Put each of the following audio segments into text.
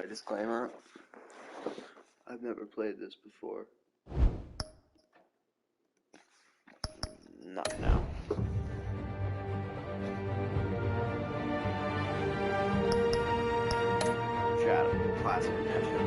Disclaimer. I've never played this before. Not now. Shadow, classic edition.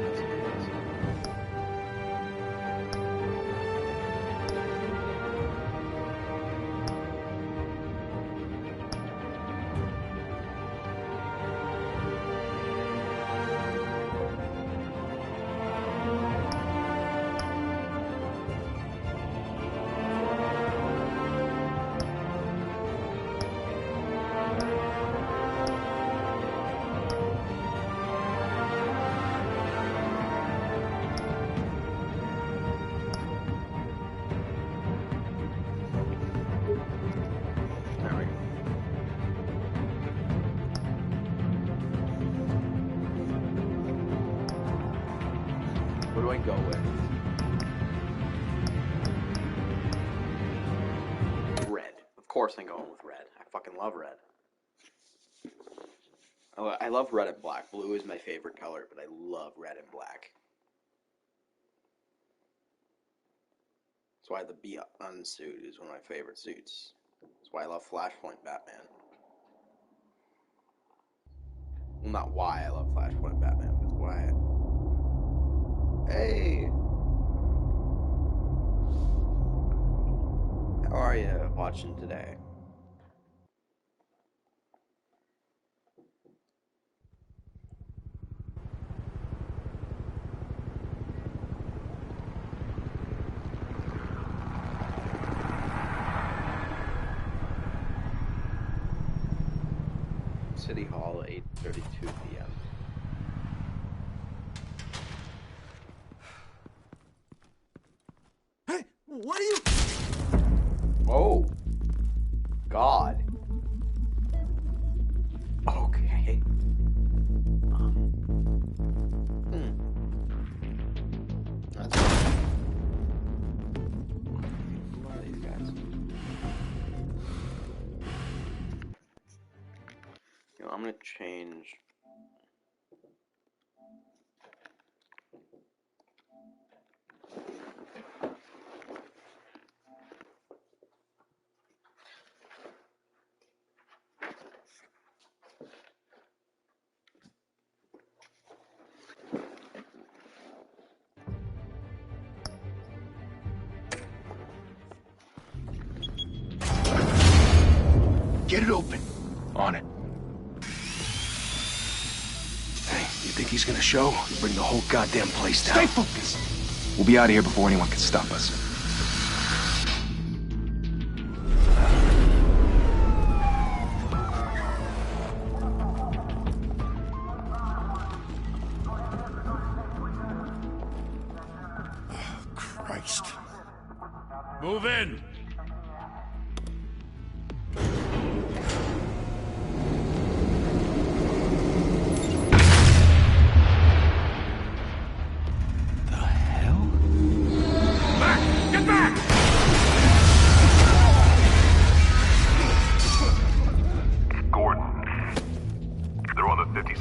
What do I go with? Red. Of course I'm going with red. I fucking love red. I love red and black. Blue is my favorite color, but I love red and black. That's why the Beyond suit is one of my favorite suits. That's why I love Flashpoint Batman. Well, not why I love Flashpoint Batman, but why. Hey! How are you watching today? City Hall, 8:32 p.m. Hey, what are you? Oh, God. Okay. That's one of these guys. You know, I'm gonna change. Get it open. On it. Hey, you think he's gonna show? Bring the whole goddamn place down. Stay focused. We'll be out of here before anyone can stop us. Oh, Christ. Move in!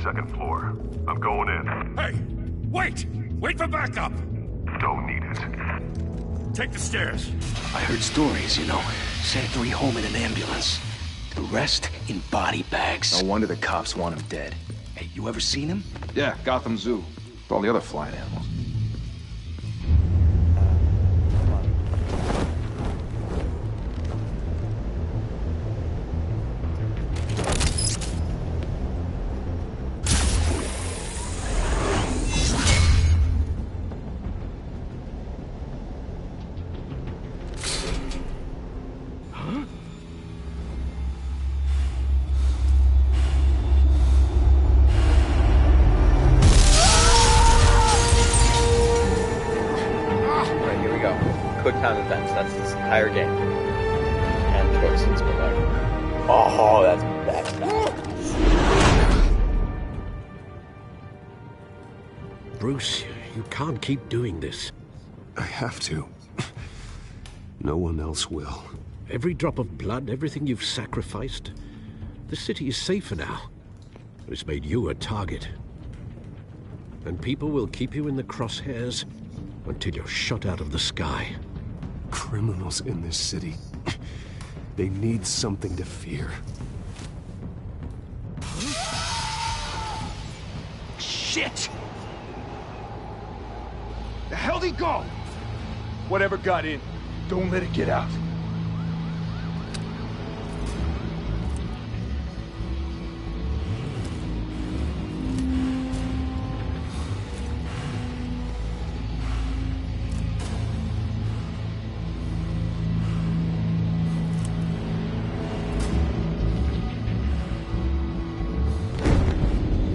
Second floor. I'm going in. Hey! Wait! Wait for backup! Don't need it. Take the stairs. I heard stories, you know. Sent 3 home in an ambulance. The rest in body bags. No wonder the cops want him dead. Hey, you ever seen him? Yeah, Gotham Zoo. With all the other flying animals. Quick-time events, that's this entire game. And choices, but like... Oh, that's bad. Bruce, you can't keep doing this. I have to. No one else will. Every drop of blood, everything you've sacrificed. The city is safer now. It's made you a target. and people will keep you in the crosshairs until you're shot out of the sky. Criminals in this city. They need something to fear. Shit! The hell'd he go? Whatever got in, don't let it get out.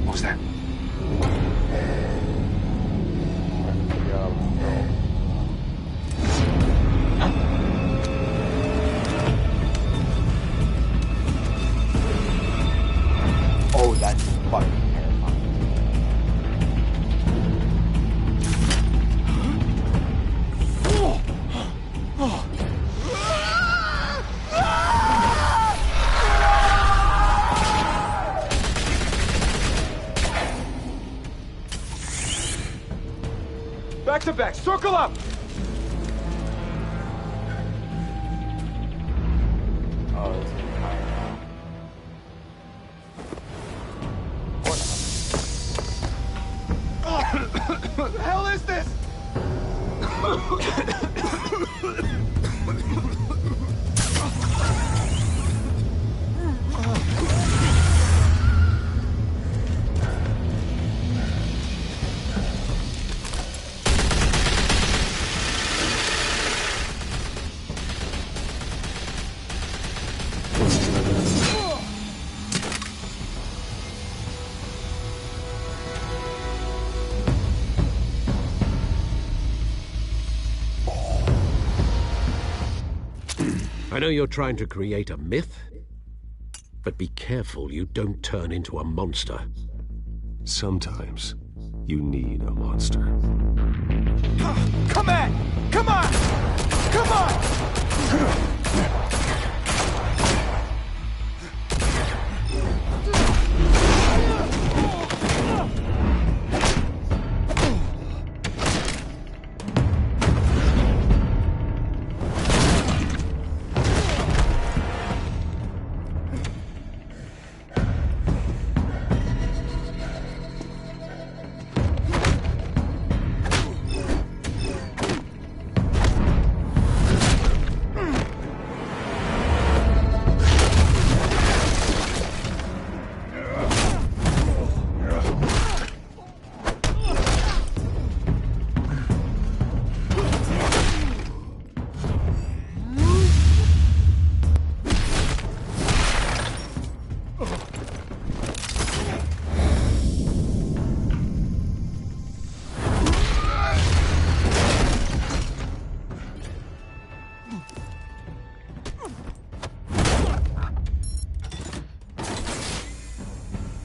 What was that? Oh, that's fucking terrifying. Back to back, circle up! Oh, it's getting higher now. What the hell is this? I know you're trying to create a myth, but be careful you don't turn into a monster. Sometimes you need a monster. Come on! Come on! Come on!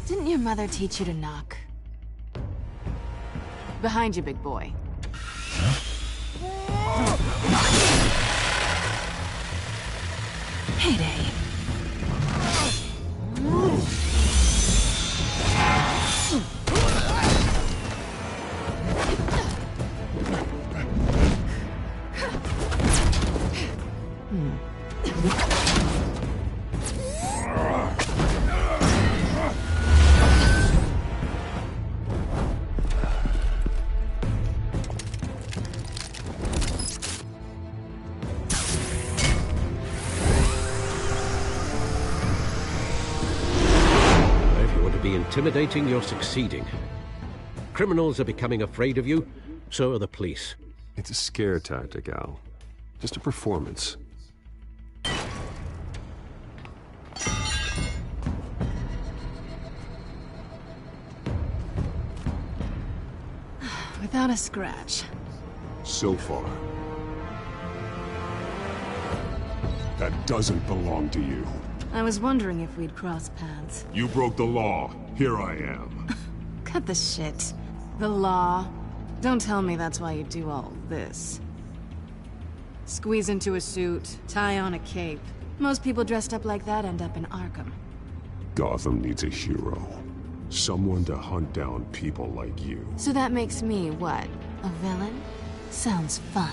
Didn't your mother teach you to knock? Behind you, big boy. Heyday. Intimidating, you're succeeding. Criminals are becoming afraid of you, so are the police. It's a scare tactic, Al. Just a performance. Without a scratch. So far. That doesn't belong to you. I was wondering if we'd cross paths. You broke the law. Here I am. Cut the shit. The law. Don't tell me that's why you do all this. Squeeze into a suit, tie on a cape. Most people dressed up like that end up in Arkham. Gotham needs a hero. Someone to hunt down people like you. So that makes me, what, a villain? Sounds fun.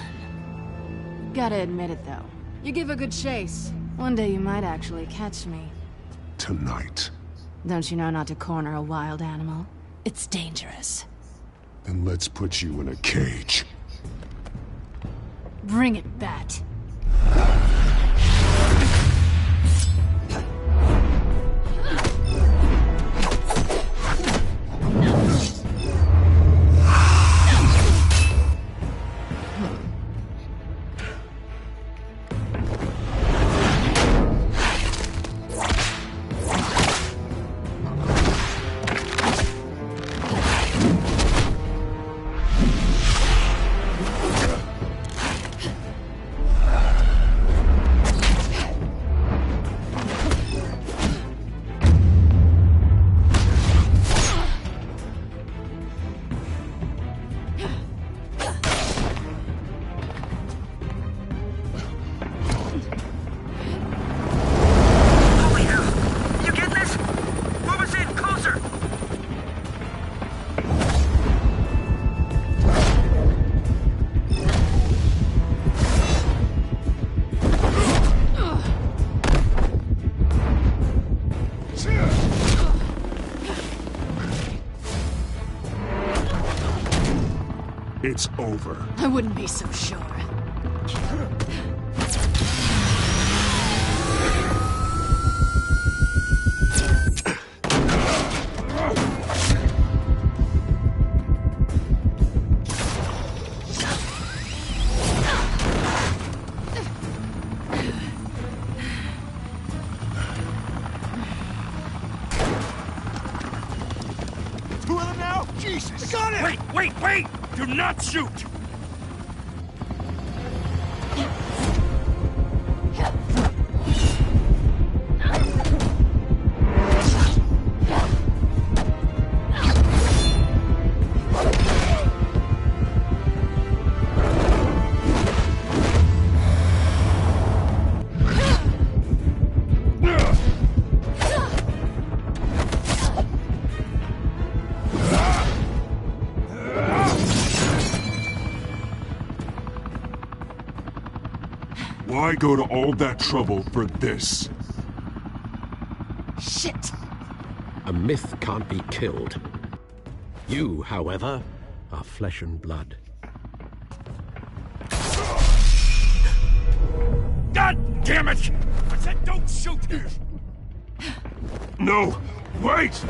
Gotta admit it, though. You give a good chase. One day you might actually catch me. Tonight. Don't you know not to corner a wild animal? It's dangerous. Then let's put you in a cage. Bring it, Bat. It's over. I wouldn't be so sure. Two of them now? Jesus! Got it! Wait! Do not shoot! Why go to all that trouble for this? Shit! A myth can't be killed. You, however, are flesh and blood. God damn it! I said don't shoot! No! Wait!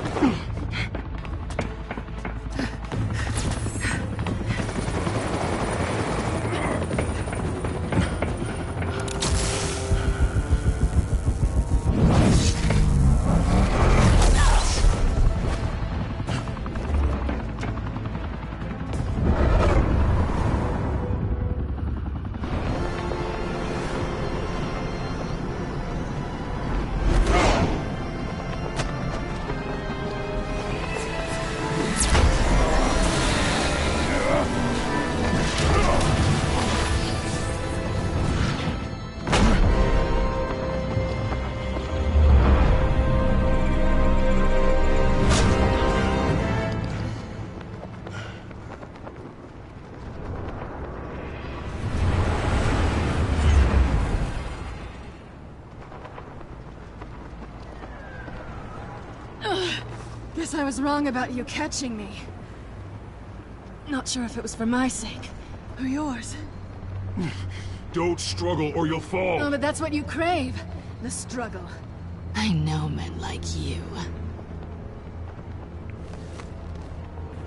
Guess I was wrong about you catching me. Not sure if it was for my sake, or yours. Don't struggle or you'll fall! Oh, but that's what you crave. The struggle. I know men like you.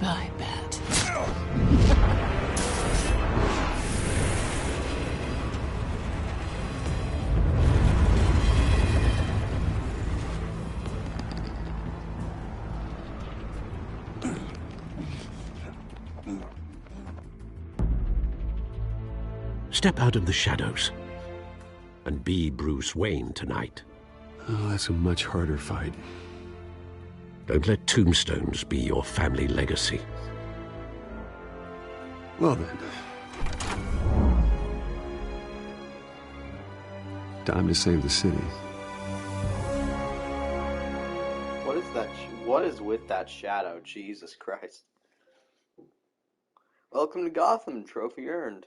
Bye, Bat. Step out of the shadows and be Bruce Wayne tonight. Oh, that's a much harder fight. Don't let tombstones be your family legacy. Well then. Time to save the city. What is that shoe? What is with that shadow? Jesus Christ. Welcome to Gotham, trophy earned.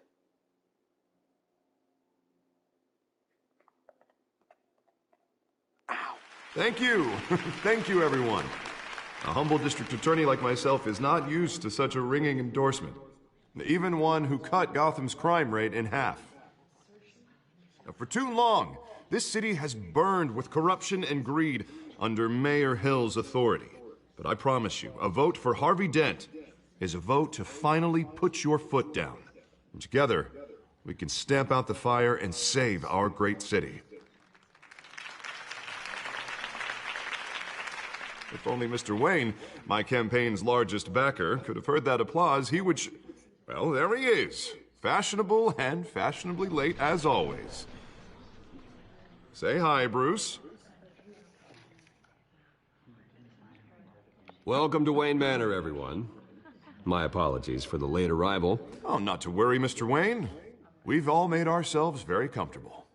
Ow. Thank you. Thank you, everyone. A humble district attorney like myself is not used to such a ringing endorsement. Even one who cut Gotham's crime rate in half. Now, for too long, this city has burned with corruption and greed under Mayor Hill's authority. But I promise you, a vote for Harvey Dent is a vote to finally put your foot down. And together, we can stamp out the fire and save our great city. If only Mr. Wayne, my campaign's largest backer, could have heard that applause, he would well, there he is. Fashionable and fashionably late as always. Say hi, Bruce. Welcome to Wayne Manor, everyone. My apologies for the late arrival. Oh, not to worry, Mr. Wayne. We've all made ourselves very comfortable.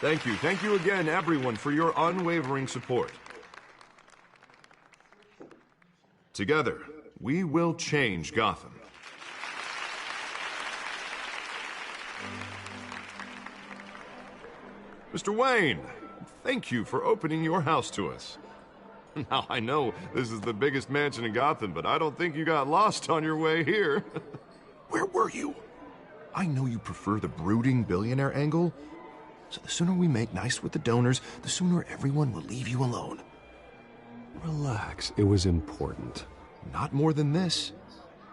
Thank you again, everyone, for your unwavering support. Together, we will change Gotham. Mr. Wayne, thank you for opening your house to us. Now, I know this is the biggest mansion in Gotham, but I don't think you got lost on your way here. Where were you? I know you prefer the brooding billionaire angle, so the sooner we make nice with the donors, the sooner everyone will leave you alone. Relax, it was important. Not more than this.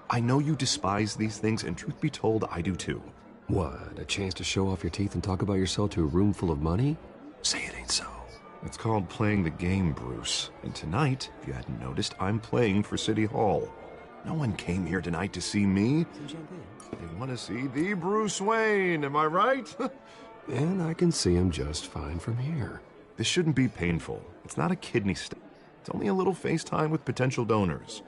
I know you despise these things, and truth be told, I do too. What, a chance to show off your teeth and talk about yourself to a room full of money? Say it ain't so. It's called playing the game, Bruce. And tonight, if you hadn't noticed, I'm playing for City Hall. No one came here tonight to see me. They want to see the Bruce Wayne, am I right? And I can see him just fine from here. This shouldn't be painful. It's not a kidney stone. It's only a little FaceTime with potential donors.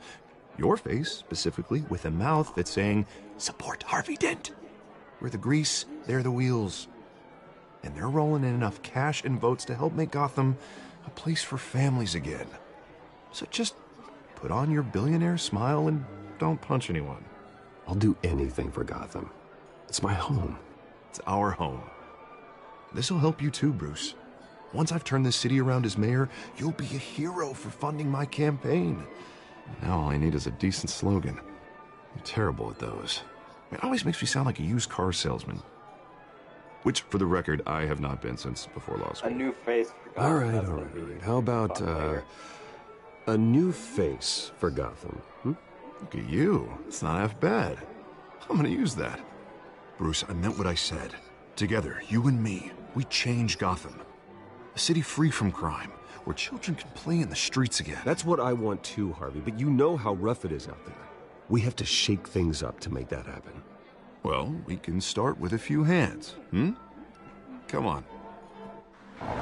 Your face, specifically, with a mouth that's saying, support Harvey Dent. We're the grease, they're the wheels. And they're rolling in enough cash and votes to help make Gotham a place for families again. So just put on your billionaire smile and don't punch anyone. I'll do anything for Gotham. It's my home. It's our home. This'll help you too, Bruce. Once I've turned this city around as mayor, you'll be a hero for funding my campaign. Now all I need is a decent slogan. I'm terrible at those. It always makes me sound like a used car salesman. Which, for the record, I have not been since before law school. A new face for Gotham. All right. How about, a new face for Gotham? Look at you. It's not half bad. I'm gonna use that. Bruce, I meant what I said. Together, you and me, we change Gotham. A city free from crime, where children can play in the streets again. That's what I want too, Harvey, but you know how rough it is out there. We have to shake things up to make that happen. Well, we can start with a few hands, Come on. I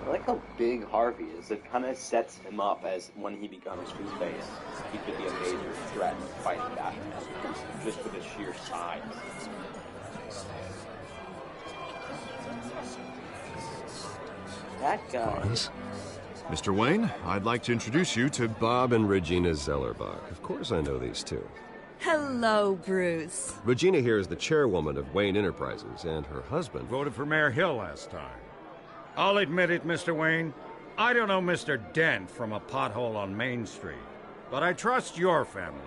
like how big Harvey is. It kind of sets him up as, when he becomes Two-Face, he could be a major threat fighting Batman, just with his sheer size. That guy. Mr. Wayne, I'd like to introduce you to Bob and Regina Zellerbach. Of course I know these two. Hello, Bruce. Regina here is the chairwoman of Wayne Enterprises, and her husband Voted for Mayor Hill last time. I'll admit it, Mr. Wayne. I don't know Mr. Dent from a pothole on Main Street, but I trust your family.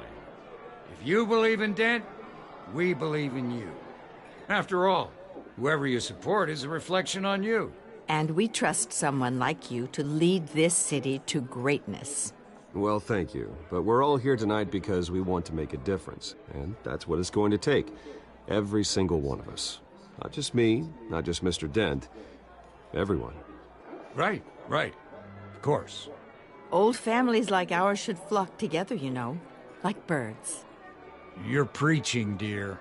If you believe in Dent, we believe in you. After all, whoever you support is a reflection on you. And we trust someone like you to lead this city to greatness. Well, thank you. But we're all here tonight because we want to make a difference. And that's what it's going to take. Every single one of us. Not just me, not just Mr. Dent. Everyone. Right. Of course. Old families like ours should flock together, you know. Like birds. You're preaching, dear.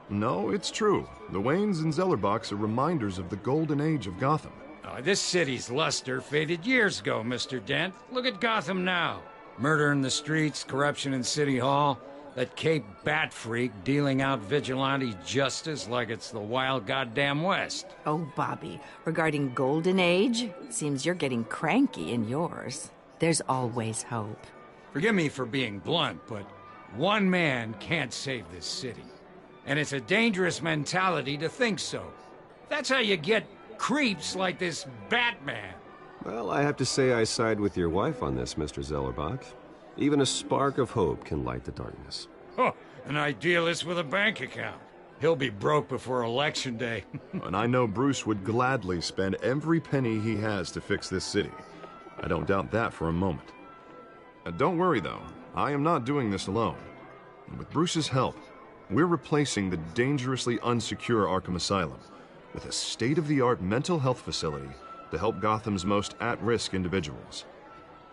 No, it's true. The Waynes and Zellerbachs are reminders of the golden age of Gotham. This city's luster faded years ago, Mr. Dent. Look at Gotham now. Murder in the streets, corruption in City Hall. That Cape Bat freak dealing out vigilante justice like it's the wild goddamn West. Oh, Bobby, regarding Golden Age, seems you're getting cranky in yours. There's always hope. Forgive me for being blunt, but one man can't save this city. And it's a dangerous mentality to think so. That's how you get creeps like this Batman. Well, I have to say I side with your wife on this, Mr. Zellerbach. Even a spark of hope can light the darkness. Oh, an idealist with a bank account. He'll be broke before Election Day. And I know Bruce would gladly spend every penny he has to fix this city. I don't doubt that for a moment. Don't worry, though. I am not doing this alone. And with Bruce's help, we're replacing the dangerously unsecure Arkham Asylum with a state-of-the-art mental health facility to help Gotham's most at-risk individuals.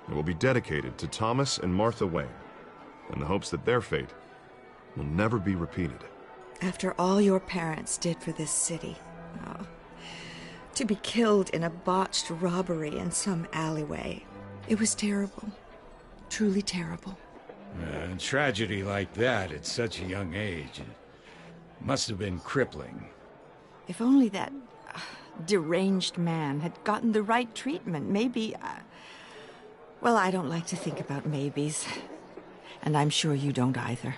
It will be dedicated to Thomas and Martha Wayne, in the hopes that their fate will never be repeated. After all your parents did for this city, oh, to be killed in a botched robbery in some alleyway, it was terrible. Truly terrible. A tragedy like that at such a young age, it must have been crippling. If only that deranged man had gotten the right treatment, maybe... Well, I don't like to think about maybes. And I'm sure you don't either.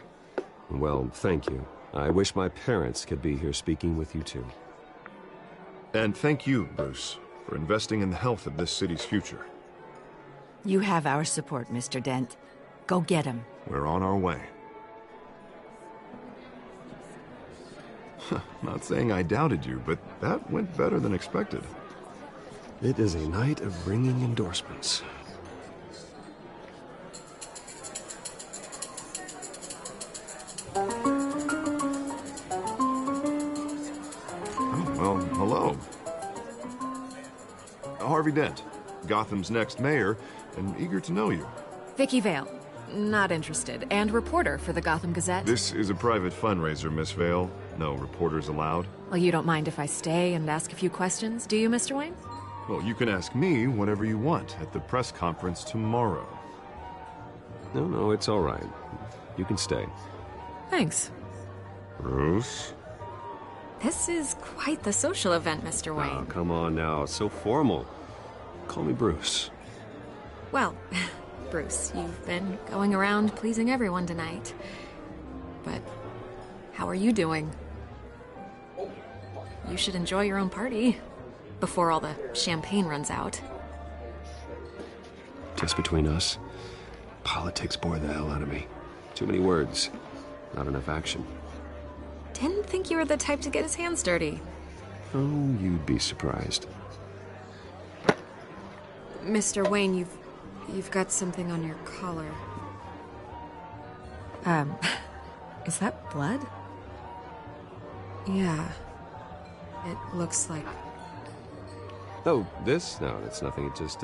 Well, thank you. I wish my parents could be here speaking with you too. And thank you, Bruce, for investing in the health of this city's future. You have our support, Mr. Dent. Go get him. We're on our way. Not saying I doubted you, but that went better than expected. It is a night of ringing endorsements. Well, hello. Harvey Dent, Gotham's next mayor, and eager to know you. Vicky Vale. Not interested. And reporter for the Gotham Gazette. This is a private fundraiser, Miss Vale. No reporters allowed. Well, you don't mind if I stay and ask a few questions, do you, Mr. Wayne? Well, you can ask me whatever you want at the press conference tomorrow. No, it's all right. You can stay. Thanks. Bruce? This is quite the social event, Mr. Wayne. Oh, come on now. It's so formal. Call me Bruce. Well, Bruce, you've been going around pleasing everyone tonight. But how are you doing? You should enjoy your own party before all the champagne runs out. Just between us, politics bore the hell out of me. Too many words, not enough action. Didn't think you were the type to get his hands dirty. Oh, you'd be surprised. Mr. Wayne, you've got something on your collar. Is that blood? Yeah. It looks like... Oh, this? No, it's nothing. It just,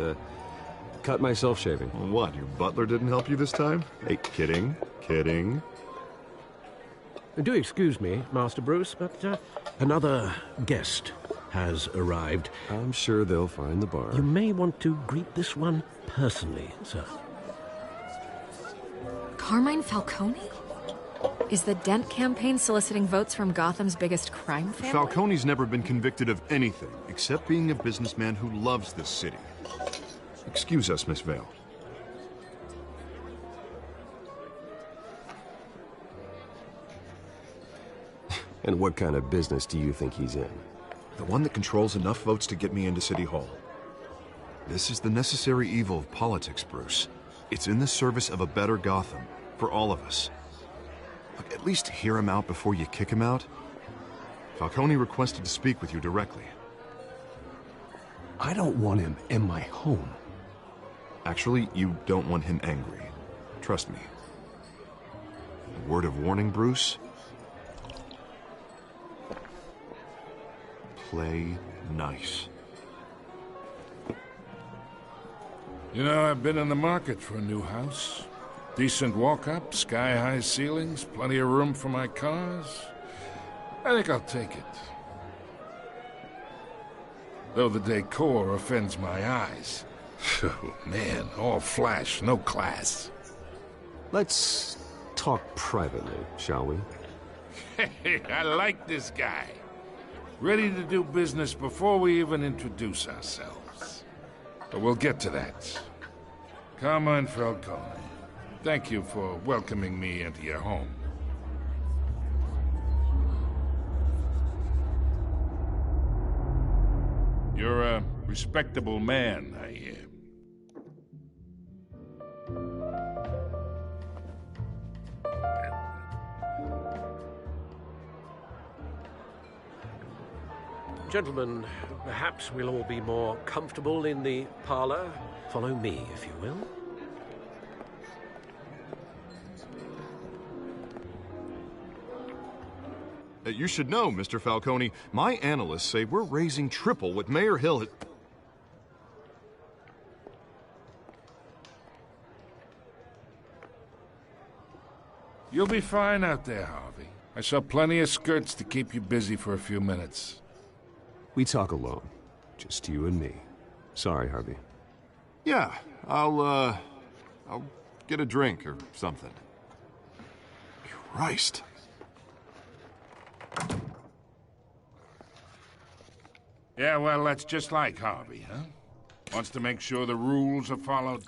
cut myself shaving. What, your butler didn't help you this time? Hey, kidding. Do excuse me, Master Bruce, but another guest has arrived. I'm sure they'll find the bar. You may want to greet this one personally, sir. Carmine Falcone? Is the Dent campaign soliciting votes from Gotham's biggest crime family? Falcone's never been convicted of anything except being a businessman who loves this city. Excuse us, Miss Vale. And what kind of business do you think he's in? The one that controls enough votes to get me into City Hall. This is the necessary evil of politics, Bruce. It's in the service of a better Gotham, for all of us. Look, at least hear him out before you kick him out. Falcone requested to speak with you directly. I don't want him in my home. Actually, you don't want him angry. Trust me. A word of warning, Bruce. Play nice. You know, I've been in the market for a new house. Decent walk-up, sky-high ceilings, plenty of room for my cars. I think I'll take it. Though the decor offends my eyes. Oh, man, all flash, no class. Let's talk privately, shall we? Hey, I like this guy. Ready to do business before we even introduce ourselves. But we'll get to that. Carmine Falcone, thank you for welcoming me into your home. You're a respectable man, I hear. Gentlemen, perhaps we'll all be more comfortable in the parlor. Follow me, if you will. You should know, Mr. Falcone, my analysts say we're raising triple what Mayor Hill had... You'll be fine out there, Harvey. I saw plenty of skirts to keep you busy for a few minutes. We talk alone. Just you and me. Sorry, Harvey. Yeah, I'll get a drink or something. Christ. Yeah, well, that's just like Harvey, huh? Wants to make sure the rules are followed.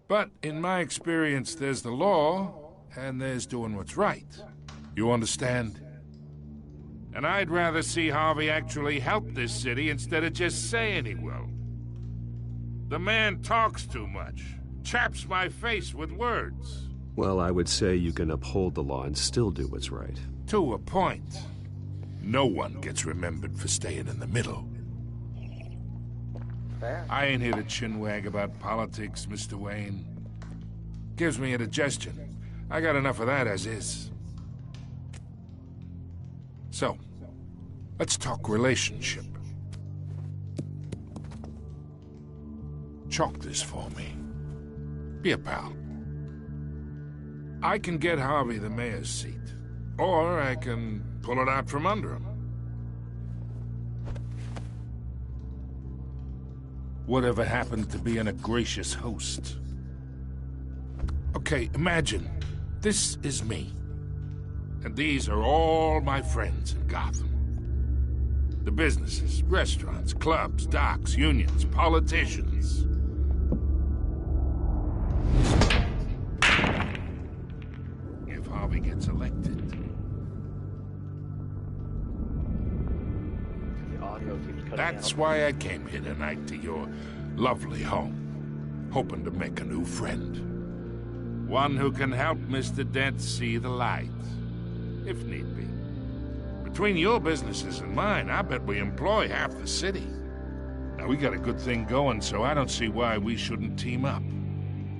But in my experience, there's the law, and there's doing what's right. You understand? And I'd rather see Harvey actually help this city instead of just saying he will. The man talks too much. Chaps my face with words. Well, I would say you can uphold the law and still do what's right. To a point. No one gets remembered for staying in the middle. Fair. I ain't here to chinwag about politics, Mr. Wayne. Gives me indigestion. I got enough of that as is. So, let's talk relationship. Chalk this for me. Be a pal. I can get Harvey the mayor's seat, or I can pull it out from under him. Whatever happened to being a gracious host? Okay, imagine, this is me. And these are all my friends in Gotham. The businesses, restaurants, clubs, docks, unions, politicians. If Harvey gets elected. The audio keeps cutting That's out. why I came here tonight to your lovely home, hoping to make a new friend. One who can help Mr. Dent see the light, if need be. Between your businesses and mine, I bet we employ half the city. Now, we got a good thing going, so I don't see why we shouldn't team up.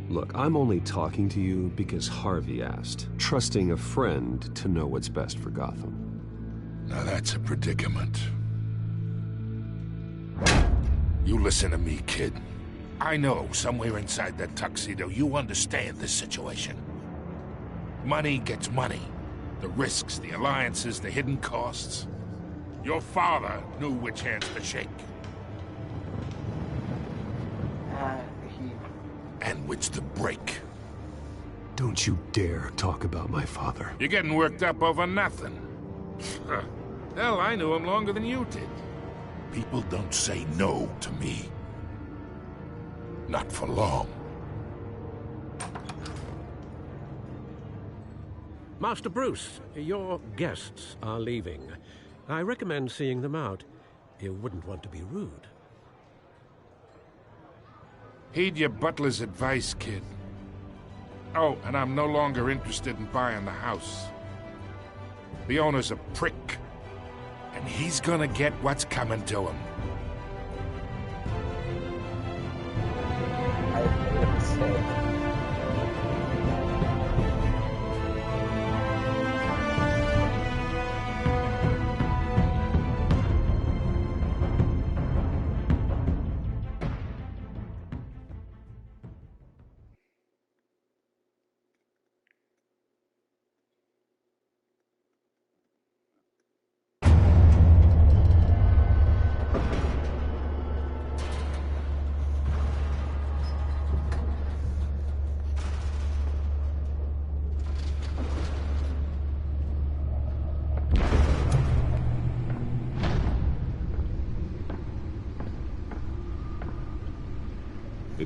Look, I'm only talking to you because Harvey asked, trusting a friend to know what's best for Gotham. Now that's a predicament. You listen to me, kid. I know, somewhere inside that tuxedo, you understand this situation. Money gets money. The risks, the alliances, the hidden costs. Your father knew which hands to shake. And which to break. Don't you dare talk about my father. You're getting worked up over nothing. Hell, I knew him longer than you did. People don't say no to me. Not for long. Master Bruce, your guests are leaving. I recommend seeing them out. You wouldn't want to be rude. Heed your butler's advice, kid. Oh, and I'm no longer interested in buying the house. The owner's a prick, and he's gonna get what's coming to him. I made a mistake.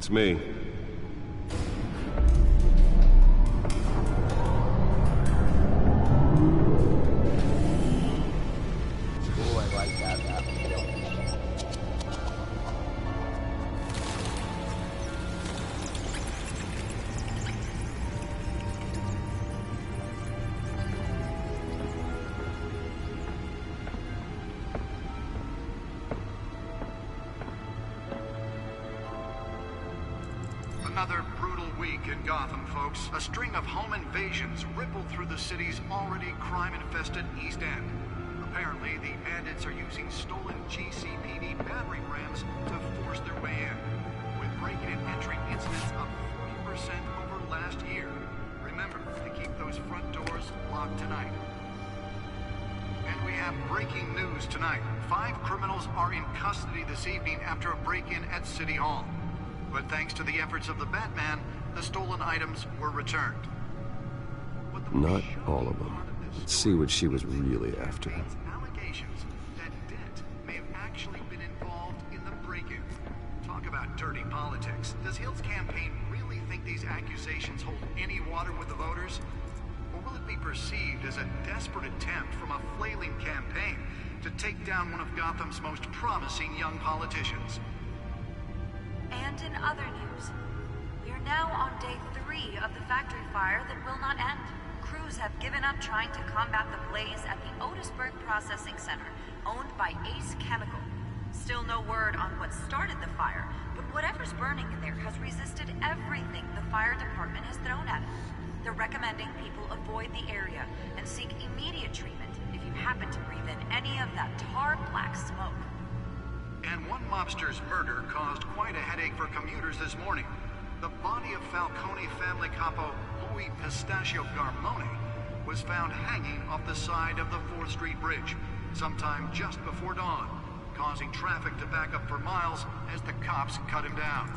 It's me. Oh, I like that. Another brutal week in Gotham, folks. A string of home invasions rippled through the city's already crime-infested East End. Apparently, the bandits are using stolen GCPD battering rams to force their way in, with breaking and entering incidents up 40% over last year. Remember to keep those front doors locked tonight. And we have breaking news tonight. 5 criminals are in custody this evening after a break-in at City Hall. But thanks to the efforts of the Batman, the stolen items were returned. Not all of them. Let's see what she was really after. Allegations that Dent may have actually been involved in the break-in. Talk about dirty politics. Does Hill's campaign really think these accusations hold any water with the voters? Or will it be perceived as a desperate attempt from a flailing campaign to take down one of Gotham's most promising young politicians? And in other news, we are now on day 3 of the factory fire that will not end. Crews have given up trying to combat the blaze at the Otisburg Processing Center, owned by Ace Chemical. Still no word on what started the fire, but whatever's burning in there has resisted everything the fire department has thrown at it. They're recommending people avoid the area and seek immediate treatment if you happen to breathe in any of that tar black smoke. And one mobster's murder caused quite a headache for commuters this morning. The body of Falcone family capo Louis Pistachio Garmone was found hanging off the side of the 4th Street Bridge sometime just before dawn, causing traffic to back up for miles as the cops cut him down.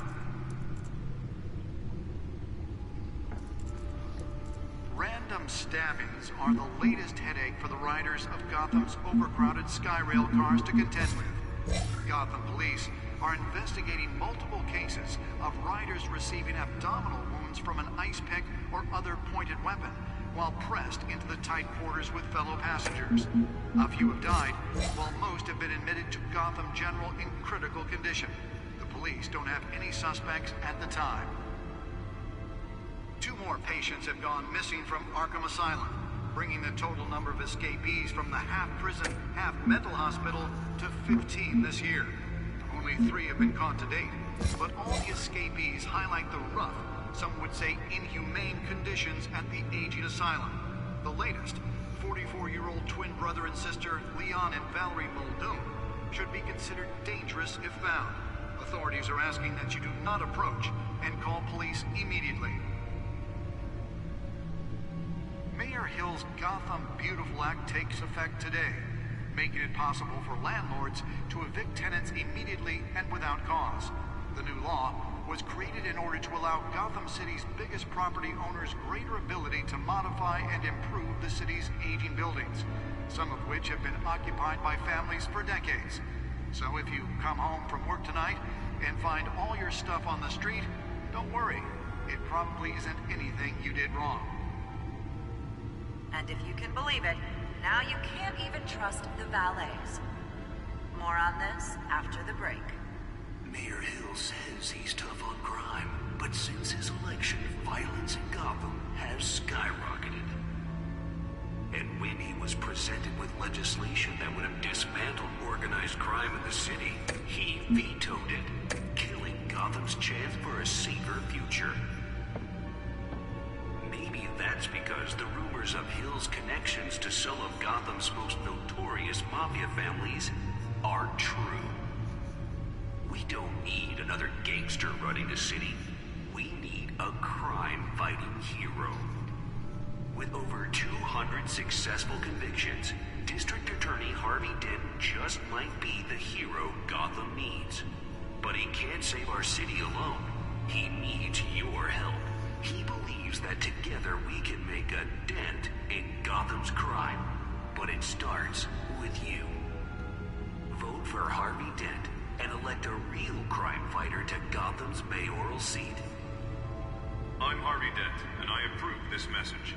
Random stabbings are the latest headache for the riders of Gotham's overcrowded Skyrail cars to contend with. Gotham police are investigating multiple cases of riders receiving abdominal wounds from an ice pick or other pointed weapon while pressed into the tight quarters with fellow passengers. A few have died, while most have been admitted to Gotham General in critical condition. The police don't have any suspects at the time. 2 more patients have gone missing from Arkham Asylum, bringing the total number of escapees from the half-prison, half-mental hospital to 15 this year. Only 3 have been caught to date, but all the escapees highlight the rough, some would say inhumane conditions at the aging asylum. The latest, 44-year-old twin brother and sister Leon and Valerie Muldoon, should be considered dangerous if found. Authorities are asking that you do not approach and call police immediately. Mayor Hill's Gotham Beautiful Act takes effect today, making it possible for landlords to evict tenants immediately and without cause. The new law was created in order to allow Gotham City's biggest property owners greater ability to modify and improve the city's aging buildings, some of which have been occupied by families for decades. So if you come home from work tonight and find all your stuff on the street, don't worry. It probably isn't anything you did wrong. And if you can believe it, now you can't even trust the valets. More on this after the break. Mayor Hill says he's tough on crime, but since his election, violence in Gotham has skyrocketed. And when he was presented with legislation that would have dismantled organized crime in the city, he vetoed it, killing Gotham's chance for a safer future. Maybe that's because the rumors of Hill's connections to some of Gotham's most notorious mafia families are true. We don't need another gangster running the city. We need a crime-fighting hero. With over 200 successful convictions, District Attorney Harvey Dent just might be the hero Gotham needs. But he can't save our city alone. He needs your help. He believes that together we can make a dent in Gotham's crime. But it starts with you. Vote for Harvey Dent and elect a real crime fighter to Gotham's mayoral seat. I'm Harvey Dent, and I approve this message.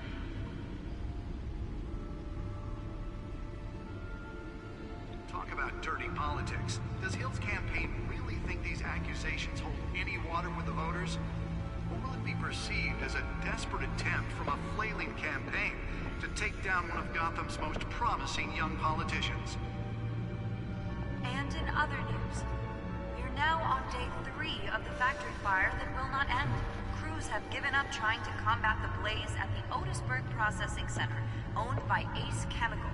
Talk about dirty politics. Does Hill's campaign really think these accusations hold any water with the voters? Or will it be perceived as a desperate attempt from a flailing campaign to take down one of Gotham's most promising young politicians? And in other news, we're now on day 3 of the factory fire that will not end. Crews have given up trying to combat the blaze at the Otisburg Processing Center, owned by Ace Chemical.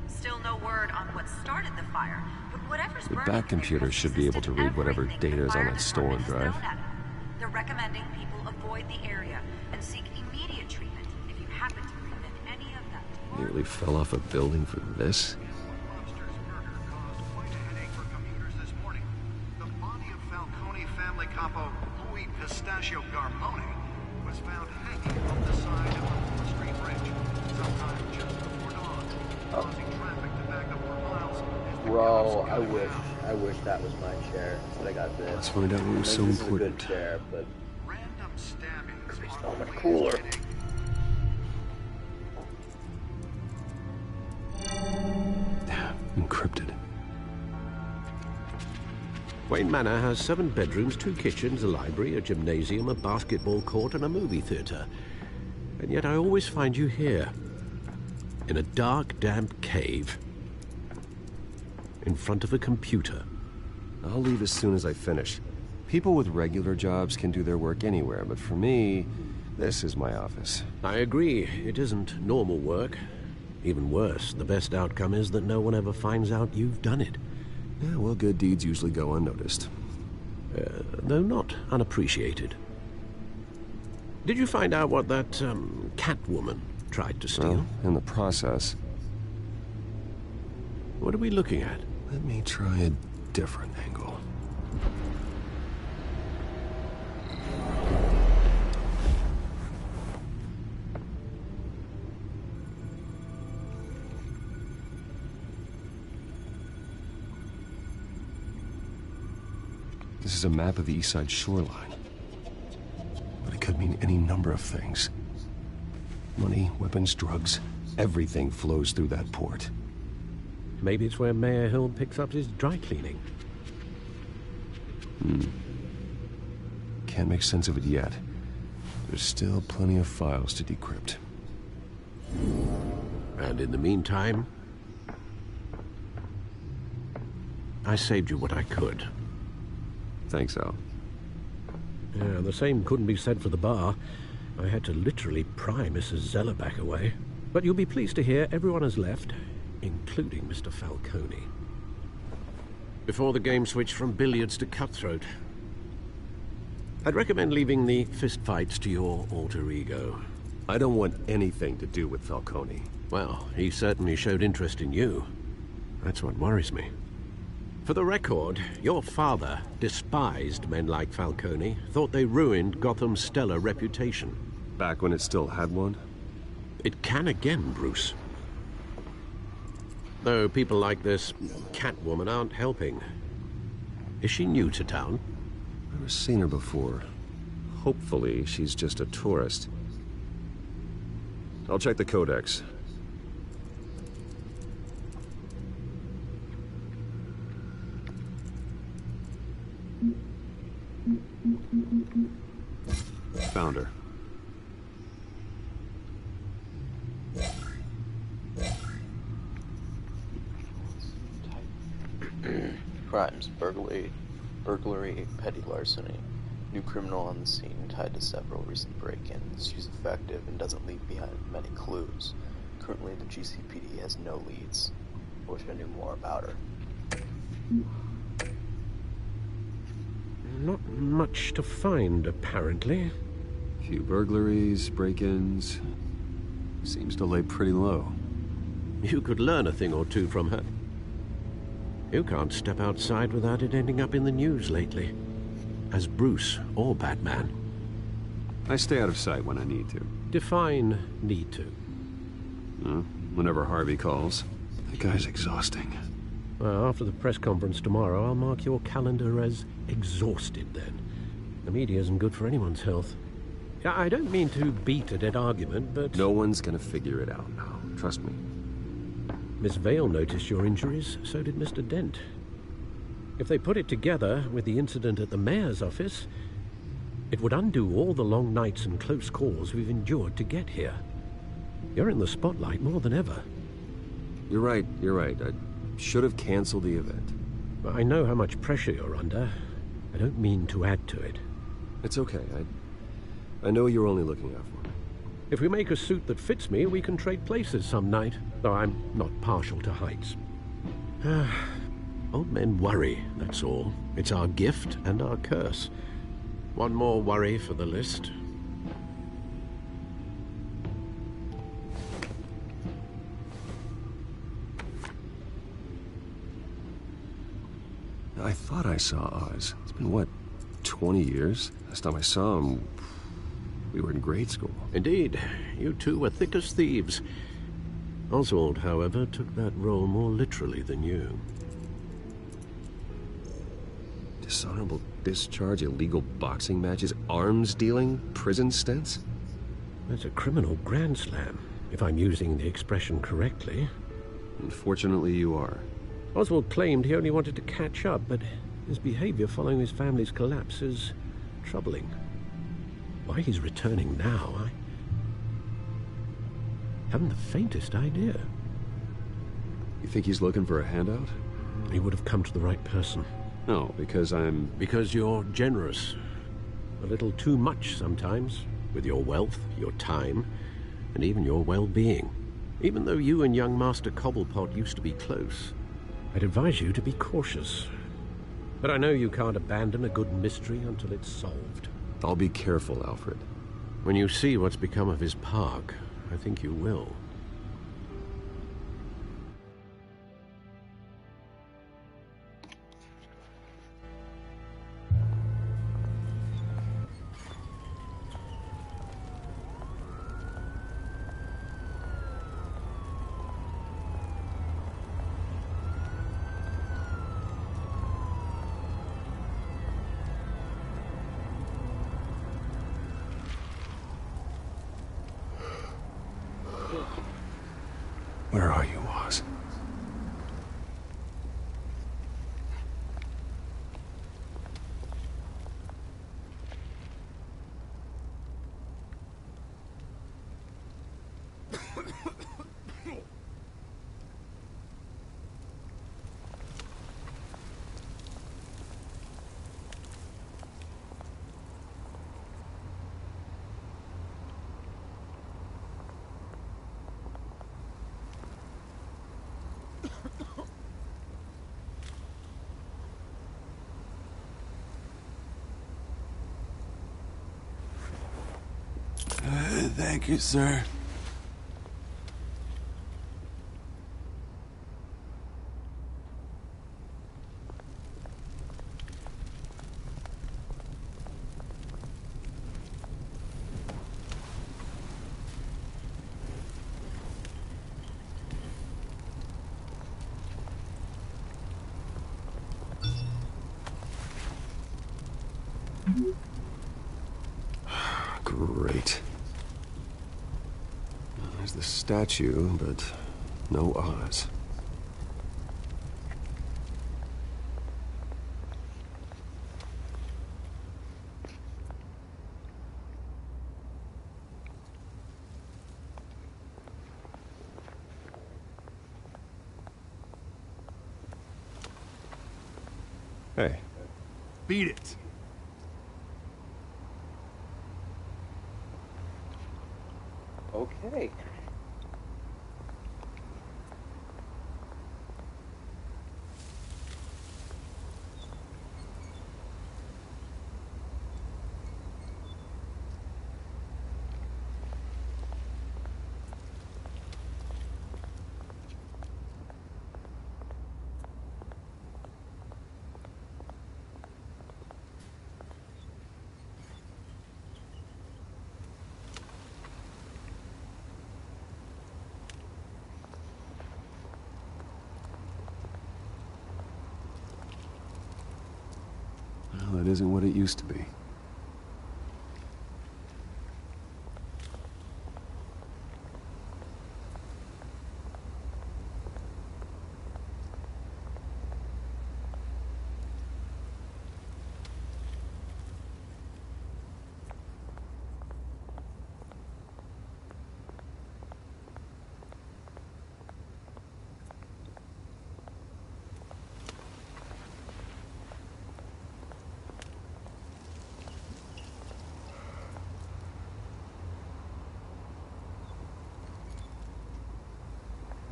Still no word on what started the fire, but whatever's burning... Back computers should be able to read whatever data is on that stolen drive. They're recommending people avoid the area and seek immediate treatment if you happen to commit any of them. Nearly fell off a building for this? Capo Louis Pistachio Garmone was found hanging off the side of the 4th Street Bridge sometime just before dawn, causing traffic to back up for miles. Bro, I wish that was my chair, but I got this. Let's find out what was so important. This is a good chair, but random stabbings it's so much cooler. Encrypted. Wayne Manor has 7 bedrooms, 2 kitchens, a library, a gymnasium, a basketball court, and a movie theater. And yet I always find you here, in a dark, damp cave, in front of a computer. I'll leave as soon as I finish. People with regular jobs can do their work anywhere, but for me, this is my office. I agree. It isn't normal work. Even worse, the best outcome is that no one ever finds out you've done it. Yeah, well, good deeds usually go unnoticed. Though not unappreciated. Did you find out what that, Catwoman tried to steal? Well, in the process. What are we looking at? Let me try a different angle. This is a map of the East Side shoreline. But it could mean any number of things. Money, weapons, drugs, everything flows through that port. Maybe it's where Mayor Hill picks up his dry cleaning. Can't make sense of it yet. There's still plenty of files to decrypt. And in the meantime, I saved you what I could. Thanks, Al. Yeah, the same couldn't be said for the bar. I had to literally pry Mrs. Zeller back away. But you'll be pleased to hear everyone has left, including Mr. Falcone. Before the game switched from billiards to cutthroat. I'd recommend leaving the fistfights to your alter ego. I don't want anything to do with Falcone. Well, he certainly showed interest in you. That's what worries me. For the record, your father despised men like Falcone, thought they ruined Gotham's stellar reputation. Back when it still had one? It can again, Bruce. Though people like this Catwoman aren't helping. Is she new to town? Never seen her before. Hopefully, she's just a tourist. I'll check the CODEX. Found her. Crimes: burglary, petty larceny. New criminal on the scene tied to several recent break-ins. She's effective and doesn't leave behind many clues. Currently, the GCPD has no leads. I wish I knew more about her. Not much to find, apparently. Few burglaries, break-ins. Seems to lay pretty low. You could learn a thing or two from her. You can't step outside without it ending up in the news lately. As Bruce or Batman. I stay out of sight when I need to. Define need to. Whenever Harvey calls. That guy's exhausting. Well, after the press conference tomorrow, I'll mark your calendar as exhausted then. The media isn't good for anyone's health. Yeah, I don't mean to beat a dead argument, but... No one's gonna figure it out now. Trust me. Miss Vale noticed your injuries, so did Mr. Dent. If they put it together with the incident at the mayor's office, it would undo all the long nights and close calls we've endured to get here. You're in the spotlight more than ever. You're right. I should have canceled the event. I know how much pressure you're under. I don't mean to add to it. It's okay. I know you're only looking out for me. If we make a suit that fits me, we can trade places some night, though I'm not partial to heights. Old men worry, that's all. It's our gift and our curse. One more worry for the list. I thought I saw Oz. It's been, what, 20 years? Last time I saw him, we were in grade school. Indeed. You two were thick as thieves. Oswald, however, took that role more literally than you. Dishonorable discharge, illegal boxing matches, arms dealing, prison stints? That's a criminal grand slam, if I'm using the expression correctly. Unfortunately, you are. Oswald claimed he only wanted to catch up, but his behavior following his family's collapse is troubling. Why he's returning now, I haven't the faintest idea. You think he's looking for a handout? He would have come to the right person. No, because I'm... Because you're generous. A little too much sometimes, with your wealth, your time, and even your well-being. Even though you and young Master Cobblepot used to be close, I'd advise you to be cautious. But I know you can't abandon a good mystery until it's solved. I'll be careful, Alfred. When you see what's become of his park, I think you will. Where are you, Oz? Thank you, sir. Great. There's the statue, but no Oz. Hey. Beat it. Okay. isn't what it used to be.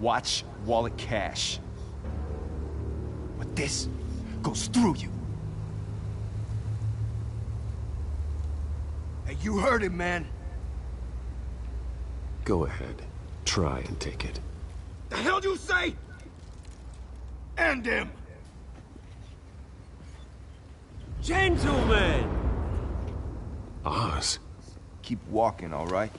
Watch wallet cash. But this goes through you. Hey, you heard him, man. Go ahead. Try and take it. The hell do you say? End him! Gentlemen! Oz. Keep walking, all right?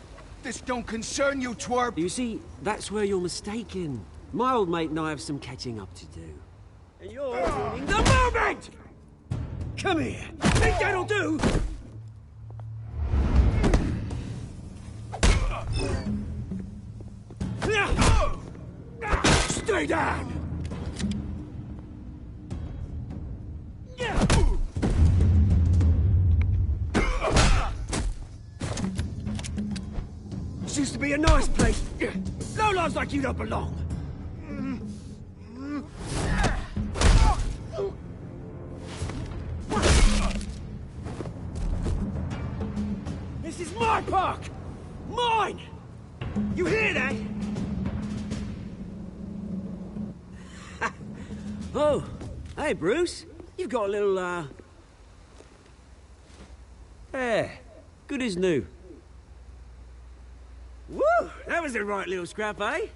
This don't concern you, twerp! You see, that's where you're mistaken. My old mate and I have some catching up to do. And you're ruining the moment! Come here! Think that'll do? Stay down! This used to be a nice place. Lowlifes like you don't belong. This is my park! Mine! You hear that? Oh, hey, Bruce. You've got a little, Yeah, good as new. Woo! That was a right little scrap, eh?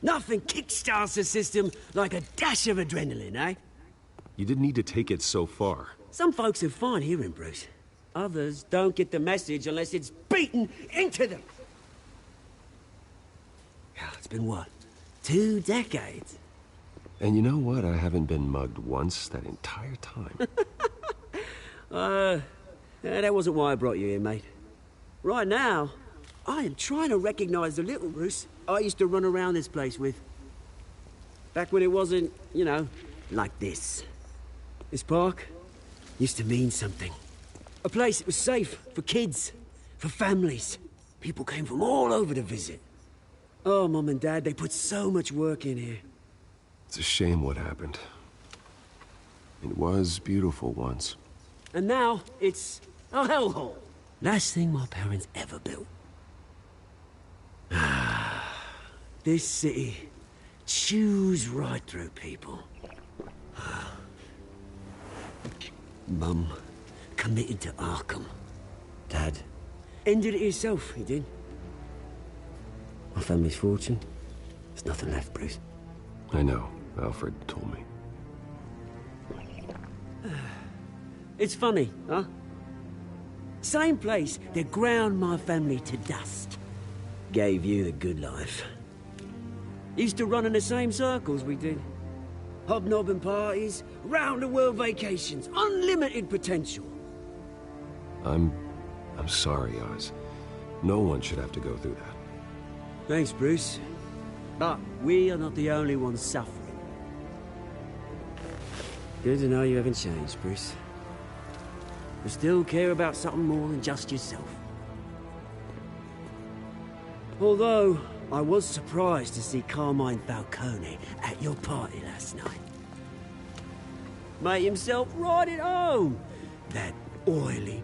Nothing kickstarts the system like a dash of adrenaline, eh? You didn't need to take it so far. Some folks are fine hearing, Bruce. Others don't get the message unless it's beaten into them. It's been, what, 2 decades? And you know what? I haven't been mugged once that entire time. That wasn't why I brought you here, mate. Right now, I am trying to recognize the little Bruce I used to run around this place with. Back when it wasn't, you know, like this. This park used to mean something. A place that was safe for kids, for families. People came from all over to visit. Oh, Mum and Dad, they put so much work in here. It's a shame what happened. It was beautiful once. And now, it's a hellhole. Last thing my parents ever built. This city chews right through people. Mum committed to Arkham. Dad ended it himself, he did. My family's fortune, there's nothing left, Bruce. I know. Alfred told me. It's funny, huh? Same place that ground my family to dust. Gave you the good life. Used to run in the same circles we did. Hobnobbing parties, round-the-world vacations, unlimited potential. I'm sorry, Oz. No one should have to go through that. Thanks, Bruce. But we are not the only ones suffering. Good to know you haven't changed, Bruce. You still care about something more than just yourself. Although, I was surprised to see Carmine Falcone at your party last night. Made himself right at home. That oily...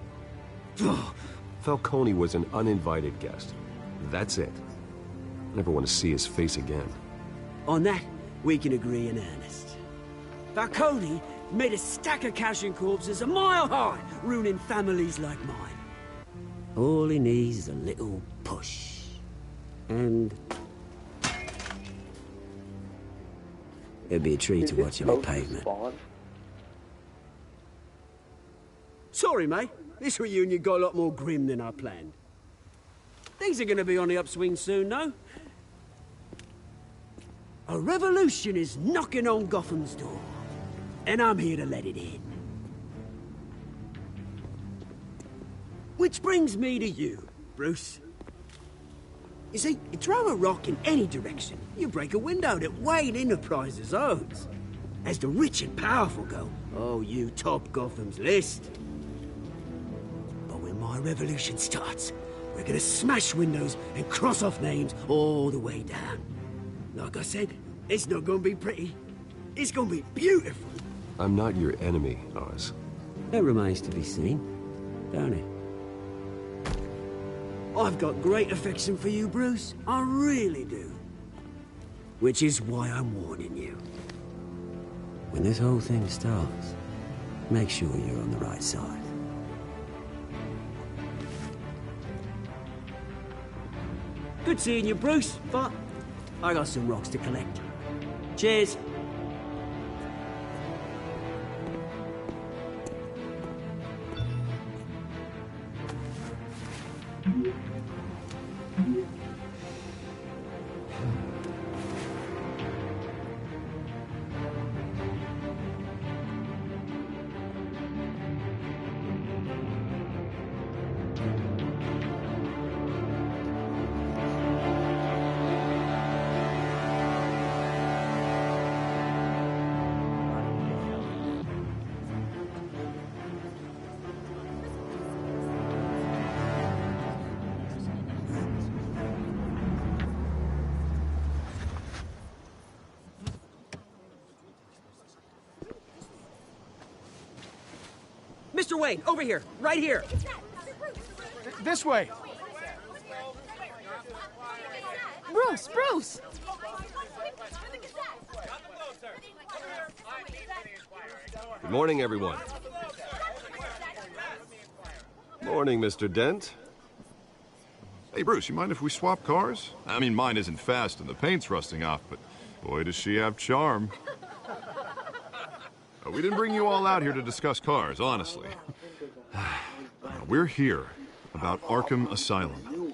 Falcone was an uninvited guest. That's it. Never want to see his face again. On that, we can agree in earnest. Falcone made a stack of cash and corpses a mile high, ruining families like mine. All he needs is a little push. And... it'd be a treat to watch him on pavement. Sorry, mate. This reunion got a lot more grim than I planned. Things are gonna be on the upswing soon, no? A revolution is knocking on Gotham's door. And I'm here to let it in. Which brings me to you, Bruce. You see, you throw a rock in any direction, you break a window that Wayne Enterprises owns. As the rich and powerful go, oh, you top Gotham's list. But when my revolution starts, we're gonna smash windows and cross off names all the way down. Like I said, it's not gonna be pretty. It's gonna be beautiful. I'm not your enemy, Oz. That remains to be seen, don't it? I've got great affection for you, Bruce. I really do. Which is why I'm warning you. When this whole thing starts, make sure you're on the right side. Good seeing you, Bruce, but I got some rocks to collect. Cheers. Mr. Wayne, over here, right here. This way. Bruce! Good morning, everyone. Morning, Mr. Dent. Hey, Bruce, you mind if we swap cars? I mean, mine isn't fast and the paint's rusting off, but boy, does she have charm. We didn't bring you all out here to discuss cars, honestly. We're here about Arkham Asylum.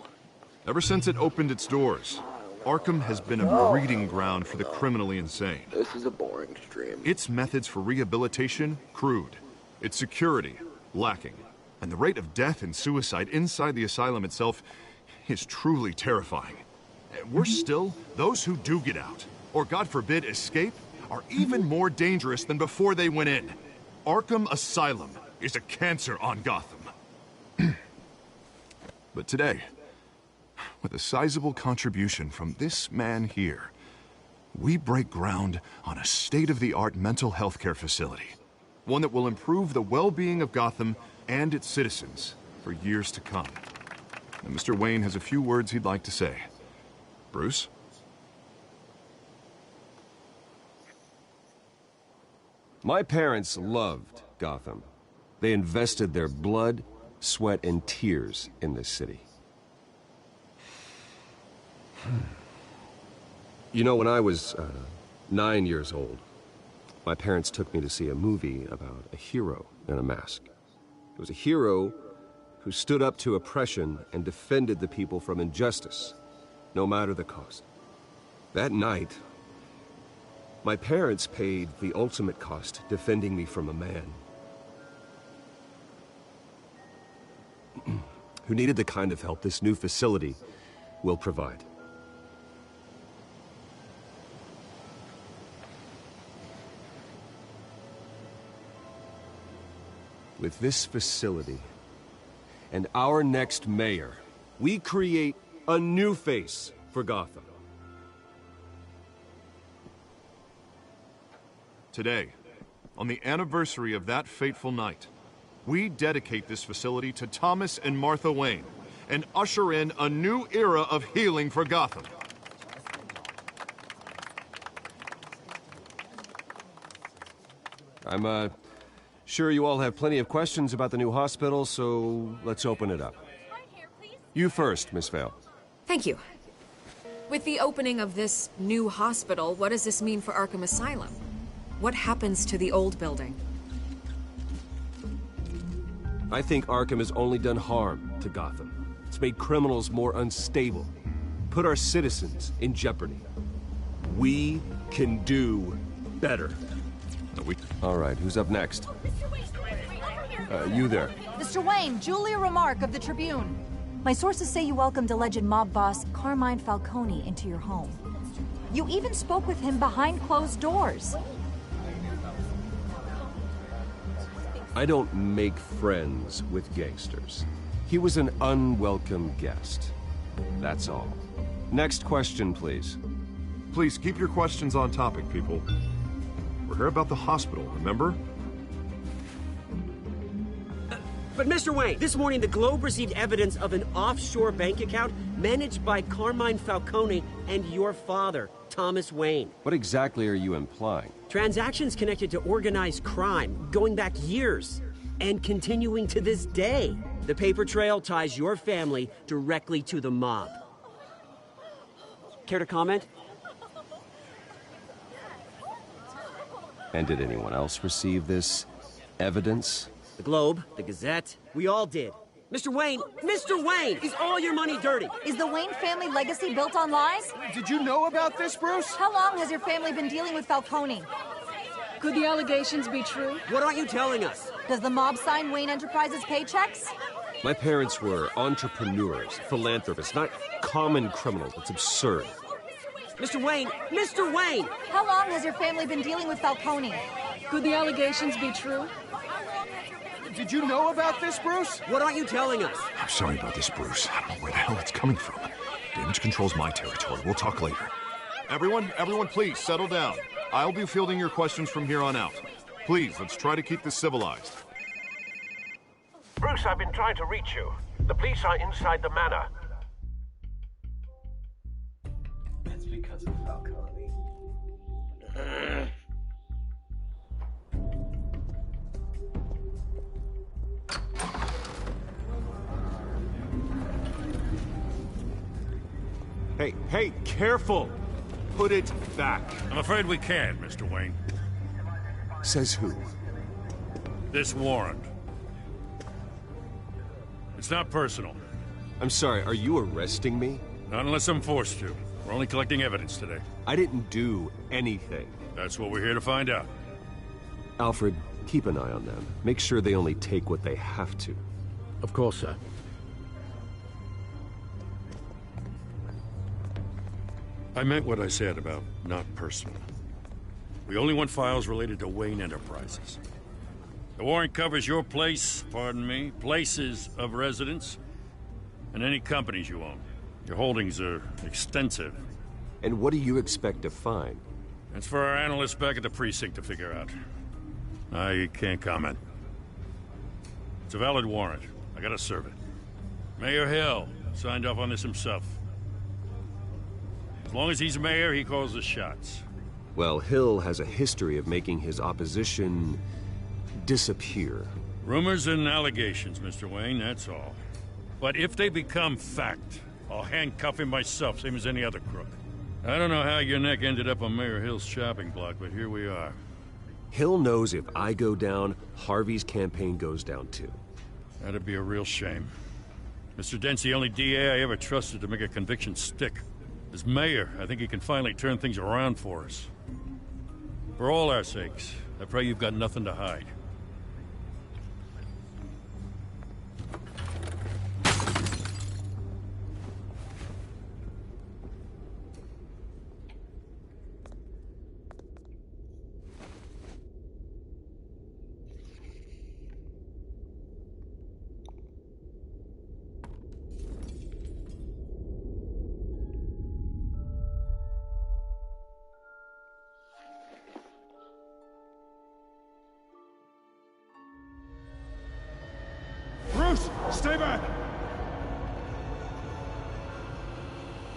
Ever since it opened its doors, Arkham has been a breeding ground for the criminally insane. This is a boring stream. Its methods for rehabilitation, crude. Its security, lacking. And the rate of death and suicide inside the asylum itself is truly terrifying. Worse still, those who do get out, or God forbid, escape, are even more dangerous than before they went in. Arkham Asylum is a cancer on Gotham. But today, with a sizable contribution from this man here, we break ground on a state-of-the-art mental health care facility. One that will improve the well-being of Gotham and its citizens for years to come. And Mr. Wayne has a few words he'd like to say. Bruce? My parents loved Gotham. They invested their blood, sweat, and tears in this city. You know, when I was 9 years old, my parents took me to see a movie about a hero in a mask. It was a hero who stood up to oppression and defended the people from injustice, no matter the cost. That night, my parents paid the ultimate cost defending me from a man who needed the kind of help this new facility will provide. With this facility and our next mayor, we create a new face for Gotham. Today, on the anniversary of that fateful night, we dedicate this facility to Thomas and Martha Wayne and usher in a new era of healing for Gotham. I'm sure you all have plenty of questions about the new hospital, so let's open it up. You first, Miss Vale. Thank you. With the opening of this new hospital, what does this mean for Arkham Asylum? What happens to the old building? I think Arkham has only done harm to Gotham. It's made criminals more unstable, put our citizens in jeopardy. We can do better. All right, who's up next? You there. Mr. Wayne, Julia Remark of the Tribune. My sources say you welcomed alleged mob boss Carmine Falcone into your home. You even spoke with him behind closed doors. I don't make friends with gangsters. He was an unwelcome guest. That's all. Next question, please. Please keep your questions on topic, people. We're here about the hospital, remember? But Mr. Wayne, this morning the Globe received evidence of an offshore bank account managed by Carmine Falcone and your father, Thomas Wayne. What exactly are you implying? Transactions connected to organized crime, going back years, and continuing to this day. The paper trail ties your family directly to the mob. Care to comment? And did anyone else receive this evidence? The Globe, the Gazette, we all did. Mr. Wayne, is all your money dirty? Is the Wayne family legacy built on lies? Did you know about this, Bruce? How long has your family been dealing with Falcone? Could the allegations be true? What aren't you telling us? Does the mob sign Wayne Enterprises paychecks? My parents were entrepreneurs, philanthropists, not common criminals. It's absurd. Mr. Wayne! How long has your family been dealing with Falcone? Could the allegations be true? Did you know about this, Bruce? What aren't you telling us? I'm sorry about this, Bruce. I don't know where the hell it's coming from. Damage control's my territory. We'll talk later. Everyone, please, settle down. I'll be fielding your questions from here on out. Please, let's try to keep this civilized. Bruce, I've been trying to reach you. The police are inside the manor. That's because of Falcone. Hey, careful! Put it back. I'm afraid we can't, Mr. Wayne. Says who? This warrant. It's not personal. I'm sorry, are you arresting me? Not unless I'm forced to. We're only collecting evidence today. I didn't do anything. That's what we're here to find out. Alfred, keep an eye on them. Make sure they only take what they have to. Of course, sir. I meant what I said about not personal. We only want files related to Wayne Enterprises. The warrant covers your place, pardon me, places of residence, and any companies you own. Your holdings are extensive. And what do you expect to find? That's for our analysts back at the precinct to figure out. I can't comment. It's a valid warrant. I gotta serve it. Mayor Hill signed off on this himself. As long as he's mayor, he calls the shots. Well, Hill has a history of making his opposition disappear. Rumors and allegations, Mr. Wayne, that's all. But if they become fact, I'll handcuff him myself, same as any other crook. I don't know how your neck ended up on Mayor Hill's shopping block, but here we are. Hill knows if I go down, Harvey's campaign goes down too. That'd be a real shame. Mr. Dent's the only DA I ever trusted to make a conviction stick. As mayor, I think he can finally turn things around for us. For all our sakes, I pray you've got nothing to hide. Bruce, stay back!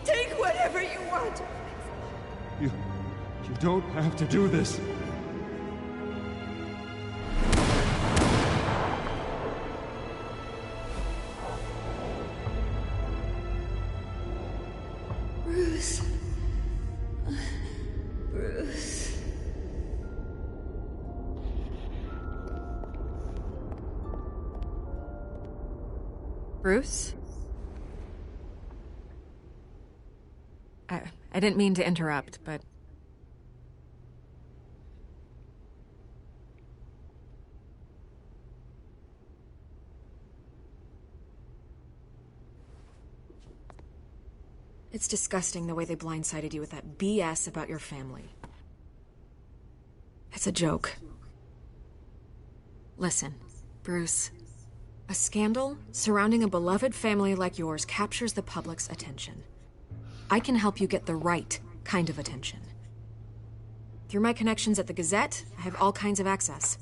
Take whatever you want. You don't have to do this. Bruce. Bruce. Bruce? I didn't mean to interrupt, but... It's disgusting the way they blindsided you with that BS about your family. It's a joke. Listen, Bruce. A scandal surrounding a beloved family like yours captures the public's attention. I can help you get the right kind of attention. Through my connections at the Gazette, I have all kinds of access.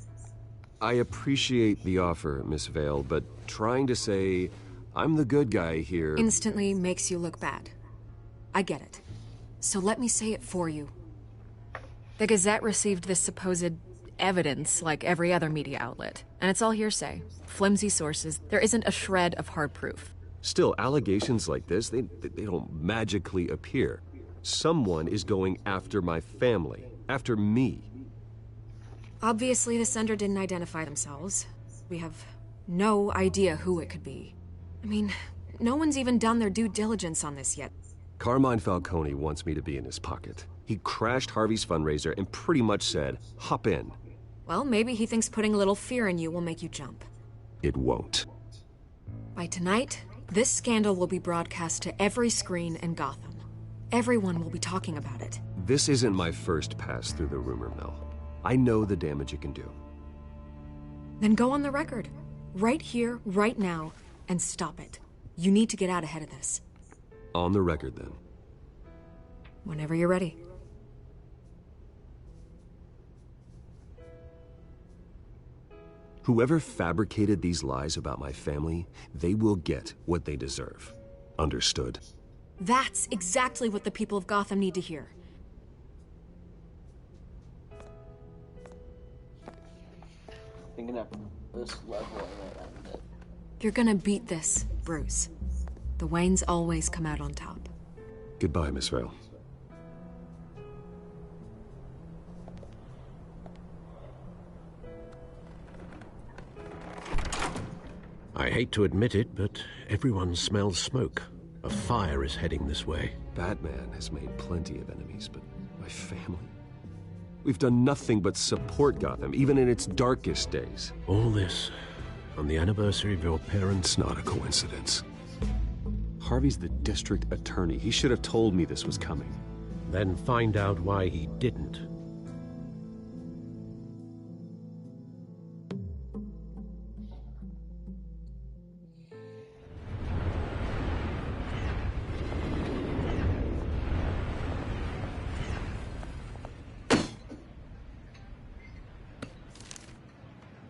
I appreciate the offer, Miss Vale, but trying to say I'm the good guy here instantly makes you look bad. I get it. So let me say it for you. The Gazette received this supposed evidence like every other media outlet, and it's all hearsay. Flimsy sources. There isn't a shred of hard proof. Still, allegations like this, they don't magically appear. Someone is going after my family, after me. Obviously, the sender didn't identify themselves. We have no idea who it could be. I mean, no one's even done their due diligence on this yet. Carmine Falcone wants me to be in his pocket. He crashed Harvey's fundraiser and pretty much said, hop in. Well, maybe he thinks putting a little fear in you will make you jump. It won't. By tonight, this scandal will be broadcast to every screen in Gotham. Everyone will be talking about it. This isn't my first pass through the rumor mill. I know the damage it can do. Then go on the record. Right here, right now, and stop it. You need to get out ahead of this. On the record, then. Whenever you're ready. Whoever fabricated these lies about my family, they will get what they deserve. Understood? That's exactly what the people of Gotham need to hear. Thinking of this level and it. You're gonna beat this, Bruce. The Waynes always come out on top. Goodbye, Miss Vale. I hate to admit it, but everyone smells smoke. A fire is heading this way. Batman has made plenty of enemies, but my family? We've done nothing but support Gotham, even in its darkest days. All this on the anniversary of your parents' Not a coincidence. Harvey's the district attorney. He should have told me this was coming. Then find out why he didn't.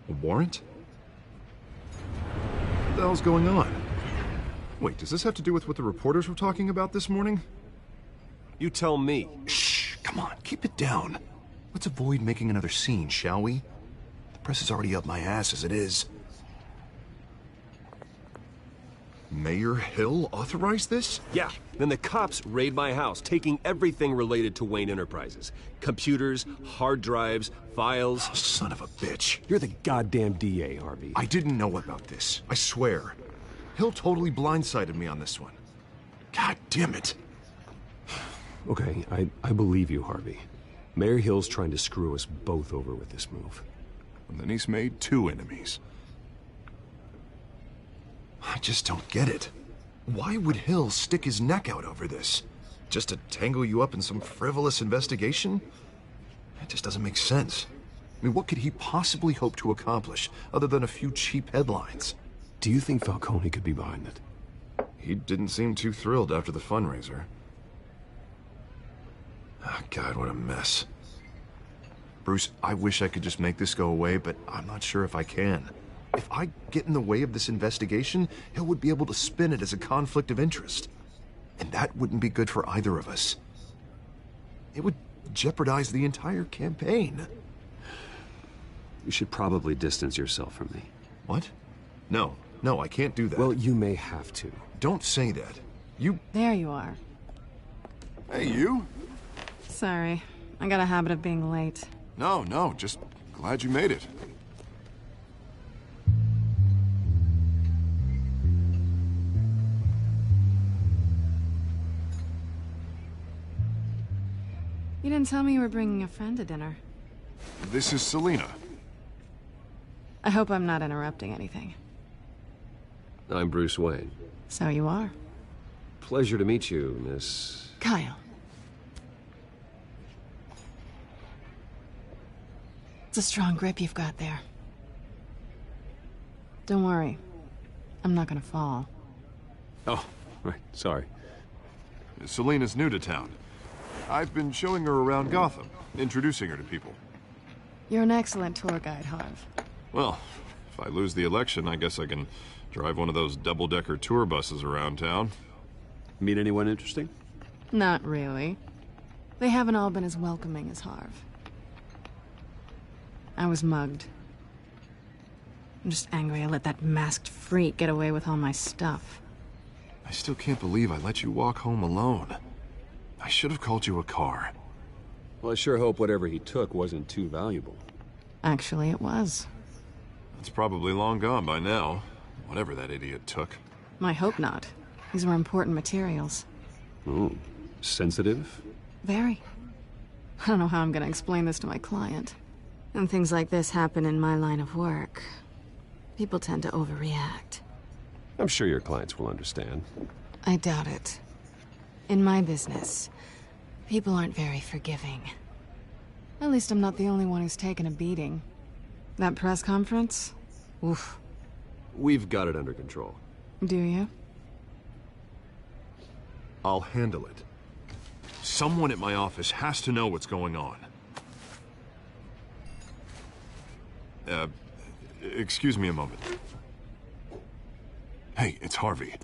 A warrant? What the hell's going on? Wait, does this have to do with what the reporters were talking about this morning? You tell me. Shh, come on, keep it down. Let's avoid making another scene, shall we? The press is already up my ass as it is. Mayor Hill authorized this? Yeah, then the cops raid my house, taking everything related to Wayne Enterprises. Computers, hard drives, files. Oh, son of a bitch. You're the goddamn DA, Harvey. I didn't know about this, I swear. Hill totally blindsided me on this one. God damn it. Okay, I believe you, Harvey. Mayor Hill's trying to screw us both over with this move. And then he's made 2 enemies. I just don't get it. Why would Hill stick his neck out over this? Just to tangle you up in some frivolous investigation? It just doesn't make sense. I mean, what could he possibly hope to accomplish other than a few cheap headlines? Do you think Falcone could be behind it? He didn't seem too thrilled after the fundraiser. Oh, God, what a mess. Bruce, I wish I could just make this go away, but I'm not sure if I can. If I get in the way of this investigation, Hill would be able to spin it as a conflict of interest. And that wouldn't be good for either of us. It would jeopardize the entire campaign. You should probably distance yourself from me. What? No, I can't do that. Well, you may have to. Don't say that. There you are. Hey, you? Sorry. I got a habit of being late. No, just glad you made it. You didn't tell me you were bringing a friend to dinner. This is Selina. I hope I'm not interrupting anything. I'm Bruce Wayne. So you are. Pleasure to meet you, Miss... Kyle. It's a strong grip you've got there. Don't worry. I'm not gonna fall. Oh, right. Sorry. Selena's new to town. I've been showing her around Gotham, introducing her to people. You're an excellent tour guide, Harv. Well, if I lose the election, I guess I can drive one of those double-decker tour buses around town. Meet anyone interesting? Not really. They haven't all been as welcoming as Harv. I was mugged. I'm just angry I let that masked freak get away with all my stuff. I still can't believe I let you walk home alone. I should have called you a car. Well, I sure hope whatever he took wasn't too valuable. Actually, it was. It's probably long gone by now, whatever that idiot took. I hope not. These were important materials. Ooh, sensitive? Very. I don't know how I'm gonna explain this to my client. When things like this happen in my line of work, people tend to overreact. I'm sure your clients will understand. I doubt it. In my business, people aren't very forgiving. At least I'm not the only one who's taken a beating. That press conference? Oof. We've got it under control. Do you? I'll handle it. Someone at my office has to know what's going on. Excuse me a moment. Hey, it's Harvey.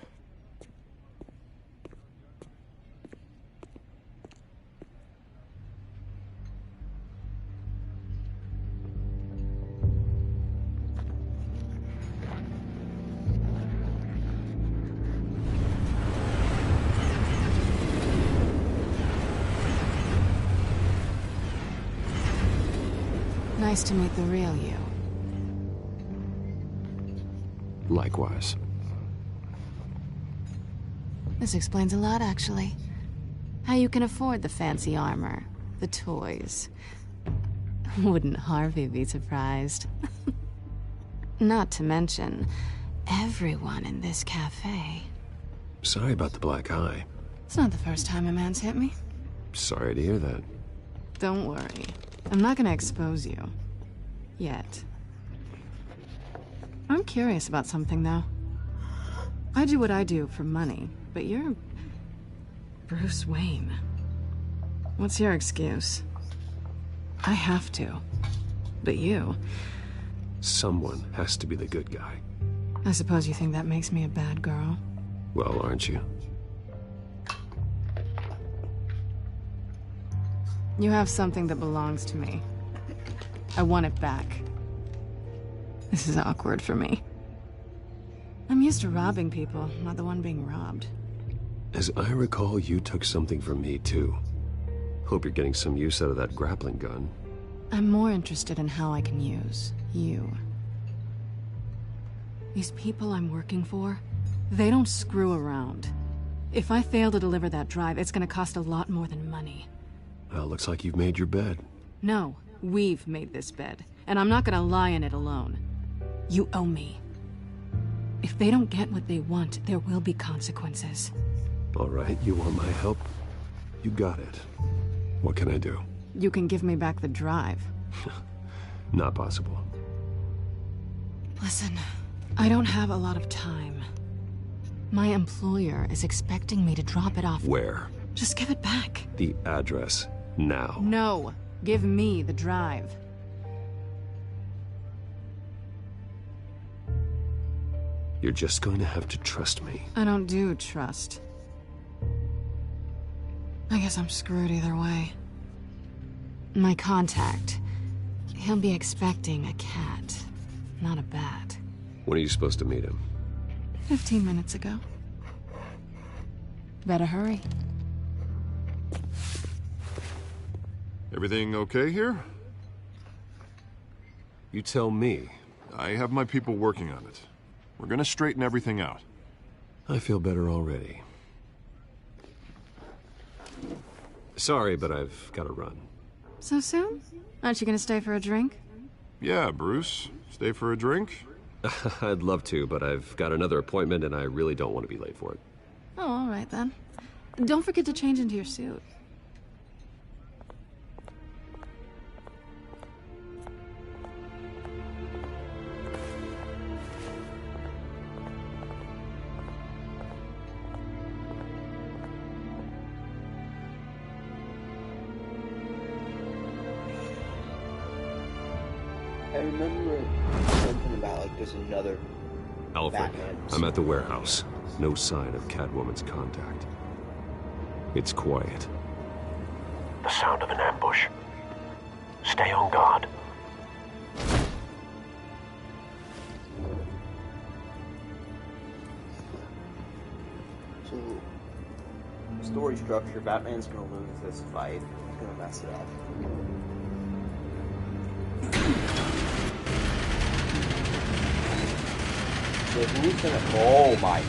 Nice to meet the real you. Likewise. This explains a lot, actually. How you can afford the fancy armor, the toys. Wouldn't Harvey be surprised? Not to mention, everyone in this cafe. Sorry about the black eye. It's not the first time a man's hit me. Sorry to hear that. Don't worry. I'm not gonna expose you. Yet. I'm curious about something, though. I do what I do for money, but you're... Bruce Wayne. What's your excuse? I have to. But you... Someone has to be the good guy. I suppose you think that makes me a bad girl? Well, aren't you? You have something that belongs to me. I want it back. This is awkward for me. I'm used to robbing people, not the one being robbed. As I recall, you took something from me, too. Hope you're getting some use out of that grappling gun. I'm more interested in how I can use you. These people I'm working for, they don't screw around. If I fail to deliver that drive, it's gonna cost a lot more than money. Well, looks like you've made your bed. No, we've made this bed, and I'm not gonna lie in it alone. You owe me. If they don't get what they want, there will be consequences. All right, you want my help? You got it. What can I do? You can give me back the drive. Not possible. Listen, I don't have a lot of time. My employer is expecting me to drop it off. Where? Just give it back. The address, now. No, give me the drive. You're just going to have to trust me. I don't do trust. I guess I'm screwed either way. My contact, he'll be expecting a cat, not a bat. When are you supposed to meet him? 15 minutes ago. Better hurry. Everything okay here? You tell me. I have my people working on it. We're gonna straighten everything out. I feel better already. Sorry, but I've got to run. So soon? Aren't you gonna stay for a drink? Yeah, Bruce. Stay for a drink? I'd love to, but I've got another appointment and I really don't want to be late for it. Oh, all right then. Don't forget to change into your suit. I remember something about, like, there's another Alfred, Batman. I'm at the warehouse. No sign of Catwoman's contact. It's quiet. The sound of an ambush. Stay on guard. So, story structure, Batman's gonna lose this fight. He's gonna mess it up. So who's gonna... Oh my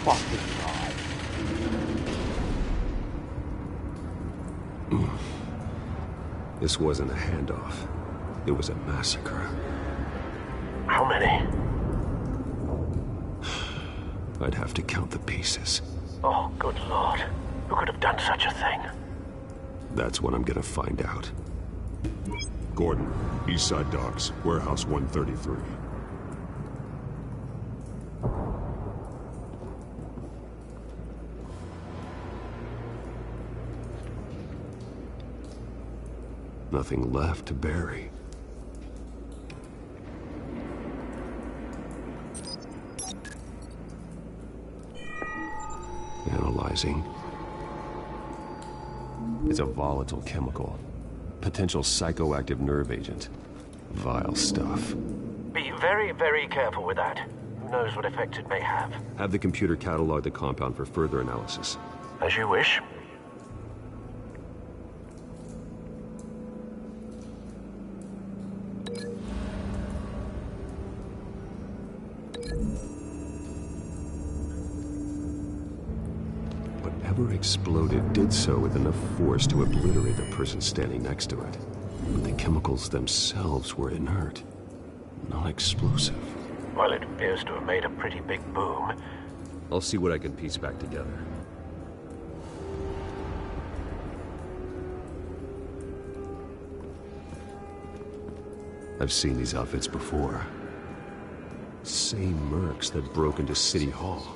fucking god. This wasn't a handoff. It was a massacre. How many? I'd have to count the pieces. Oh, good lord. Who could have done such a thing? That's what I'm gonna find out. Gordon, Eastside Docks, Warehouse 133. Nothing left to bury. Analyzing. It's a volatile chemical. Potential psychoactive nerve agent. Vile stuff. Be very, very careful with that. Who knows what effect it may have. Have the computer catalog the compound for further analysis. As you wish. Whatever exploded did so with enough force to obliterate the person standing next to it. But the chemicals themselves were inert, non-explosive. Well, it appears to have made a pretty big boom. I'll see what I can piece back together. I've seen these outfits before. Same mercs that broke into City Hall.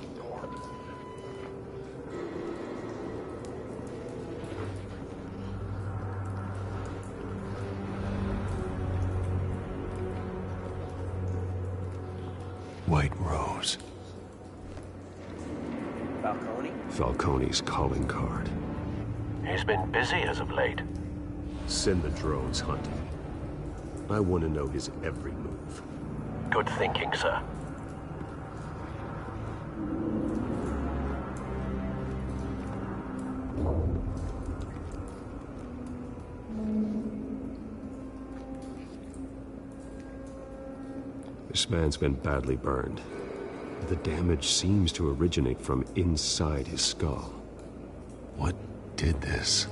White Rose. Falcone? Falcone's calling card. He's been busy as of late. Send the drones hunting. I want to know his every move. Good thinking, sir. This man's been badly burned. The damage seems to originate from inside his skull. What did this?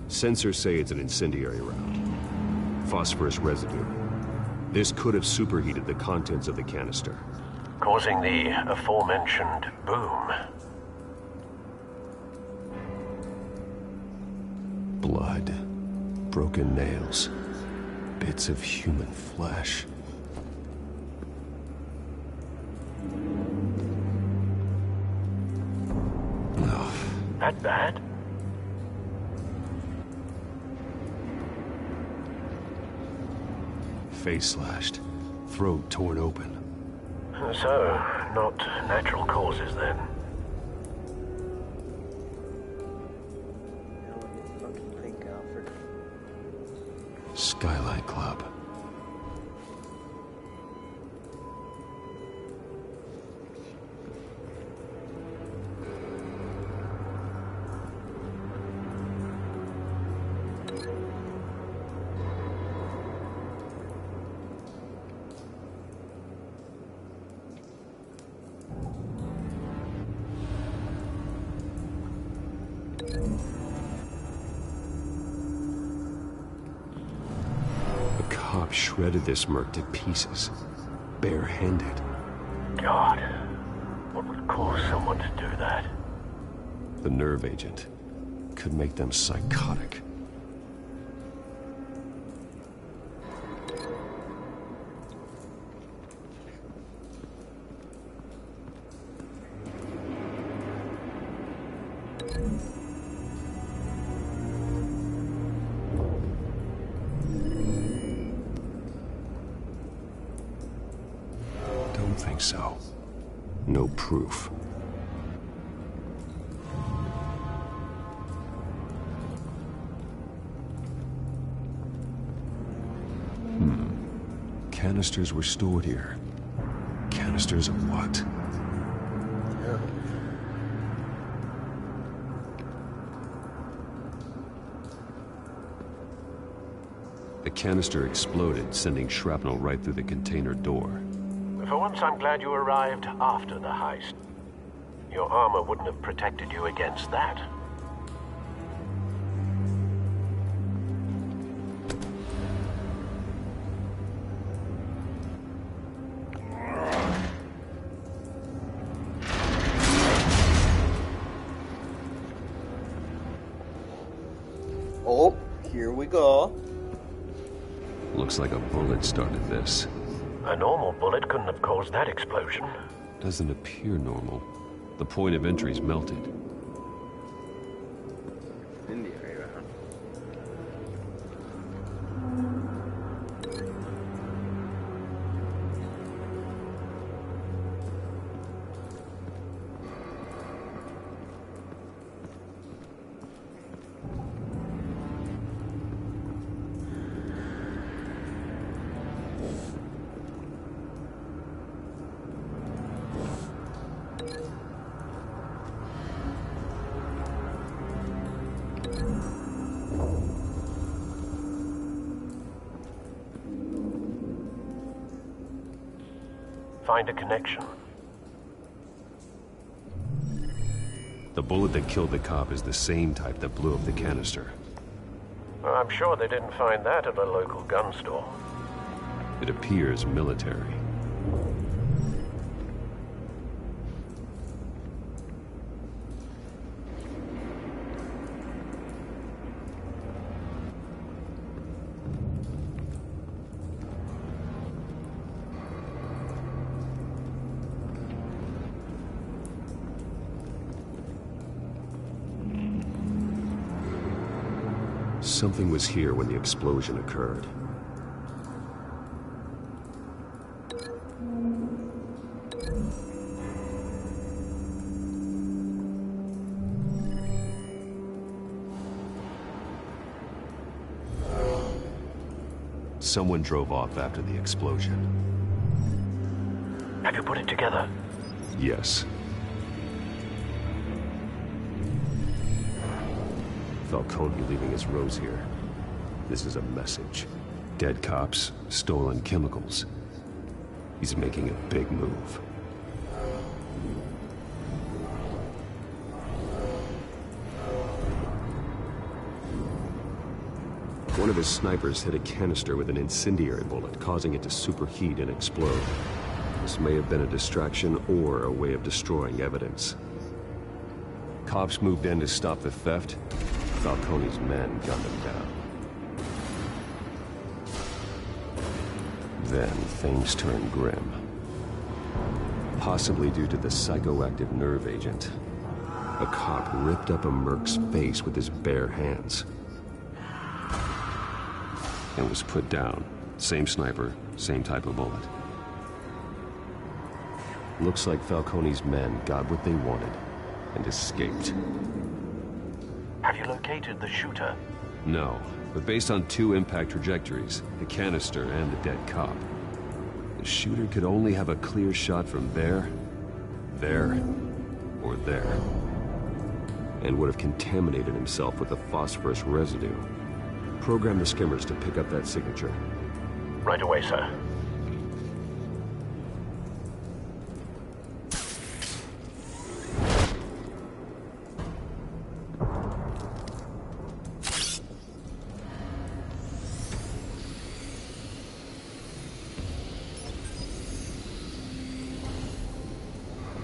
Sensors say it's an incendiary round. Phosphorus residue. This could have superheated the contents of the canister. Causing the aforementioned boom. Blood. Broken nails. Bits of human flesh. That bad? Face slashed. Throat torn open. So, not natural causes then. Skylight Club. shredded this merc to pieces, barehanded. God, what would cause someone to do that? The nerve agent could make them psychotic. Don't think so. No proof. Canisters were stored here. Canisters of what? The canister exploded, sending shrapnel right through the container door. For once, I'm glad you arrived after the heist. Your armor wouldn't have protected you against that. Oh, here we go. Looks like a bullet started this. A normal bullet couldn't have caused that explosion. Doesn't appear normal. The point of entry's melted. India, yeah. Find a connection. The bullet that killed the cop is the same type that blew up the canister. I'm sure they didn't find that at a local gun store. It appears military. Something was here when the explosion occurred. Someone drove off after the explosion. Have you put it together? Yes. Falcone leaving his rose here. This is a message. Dead cops, stolen chemicals. He's making a big move. One of his snipers hit a canister with an incendiary bullet, causing it to superheat and explode. This may have been a distraction or a way of destroying evidence. Cops moved in to stop the theft. Falcone's men gunned him down. Then things turned grim. Possibly due to the psychoactive nerve agent. A cop ripped up a merc's face with his bare hands. And was put down. Same sniper, same type of bullet. Looks like Falcone's men got what they wanted and escaped. Have you located the shooter? No, but based on two impact trajectories, the canister and the dead cop, the shooter could only have a clear shot from there, or there, and would have contaminated himself with the phosphorus residue. Program the skimmers to pick up that signature. Right away, sir.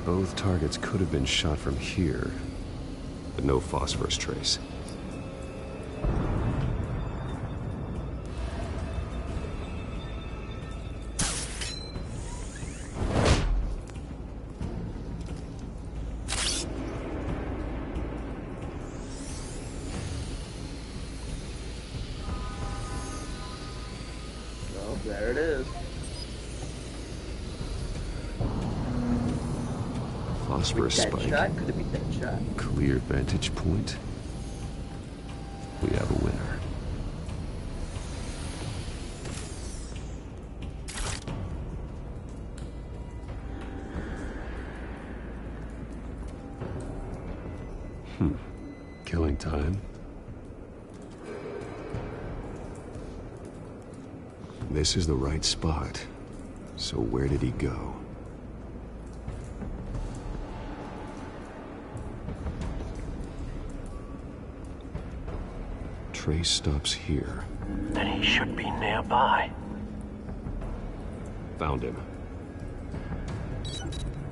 Both targets could have been shot from here, but no phosphorus trace. Well, there it is. Phosphorus spike. Deadshot? Could it be Deadshot? Clear vantage point. We have a winner. Killing time. This is the right spot. So where did he go? Trace stops here. Then he should be nearby. Found him.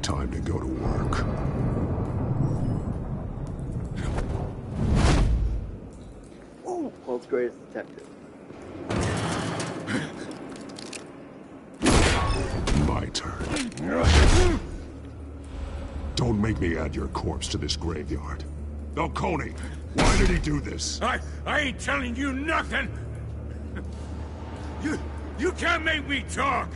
Time to go to work. Ooh, world's greatest detective. My turn. Don't make me add your corpse to this graveyard. Falcone, why did he do this? I ain't telling you nothing. You can't make me talk.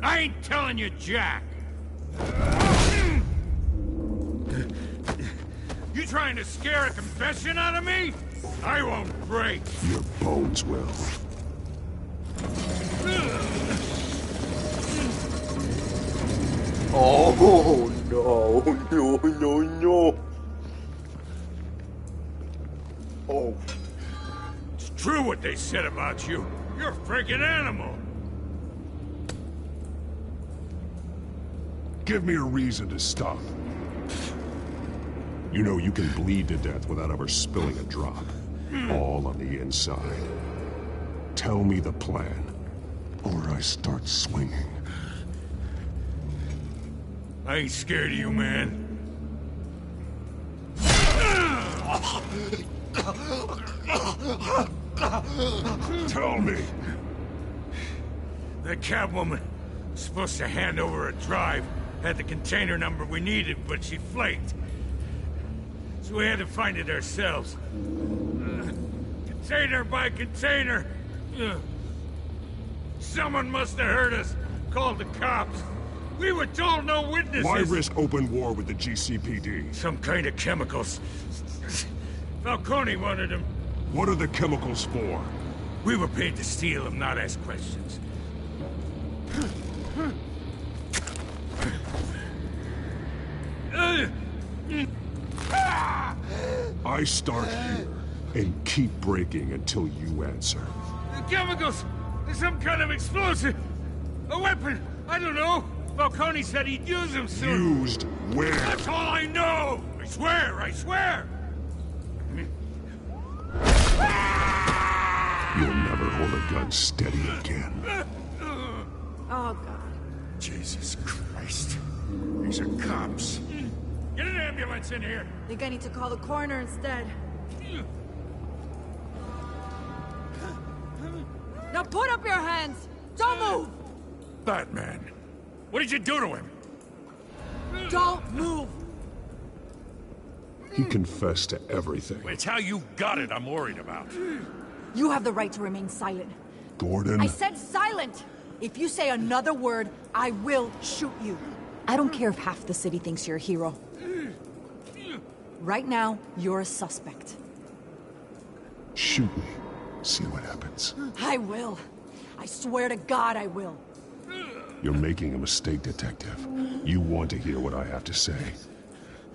I ain't telling you, Jack. You trying to scare a confession out of me? I won't break. Your bones will. Oh, no. Oh. It's true what they said about you. You're a freaking animal. Give me a reason to stop. You know you can bleed to death without ever spilling a drop. All on the inside. Tell me the plan, or I start swinging. I ain't scared of you, man. Tell me. The Catwoman was supposed to hand over a drive, had the container number we needed, but she flaked. So we had to find it ourselves. Container by container. Someone must have heard us, called the cops. We were told no witnesses. Why risk open war with the GCPD? Some kind of chemicals. Falcone wanted them. What are the chemicals for? We were paid to steal them, not ask questions. I start here and keep breaking until you answer. The chemicals! There's some kind of explosive! A weapon! I don't know! Falcone said he'd use them soon. Used where? That's all I know! I swear! I swear! You'll never hold a gun steady again. Oh, God. Jesus Christ. These are cops. Get an ambulance in here! Think I need to call the coroner instead. Now put up your hands! Don't move! Batman, what did you do to him? Don't move! He confessed to everything. It's how you got it I'm worried about. You have the right to remain silent. Gordon? I said silent! If you say another word, I will shoot you. I don't care if half the city thinks you're a hero. Right now, you're a suspect. Shoot me. See what happens. I will. I swear to God I will. You're making a mistake, Detective. You want to hear what I have to say.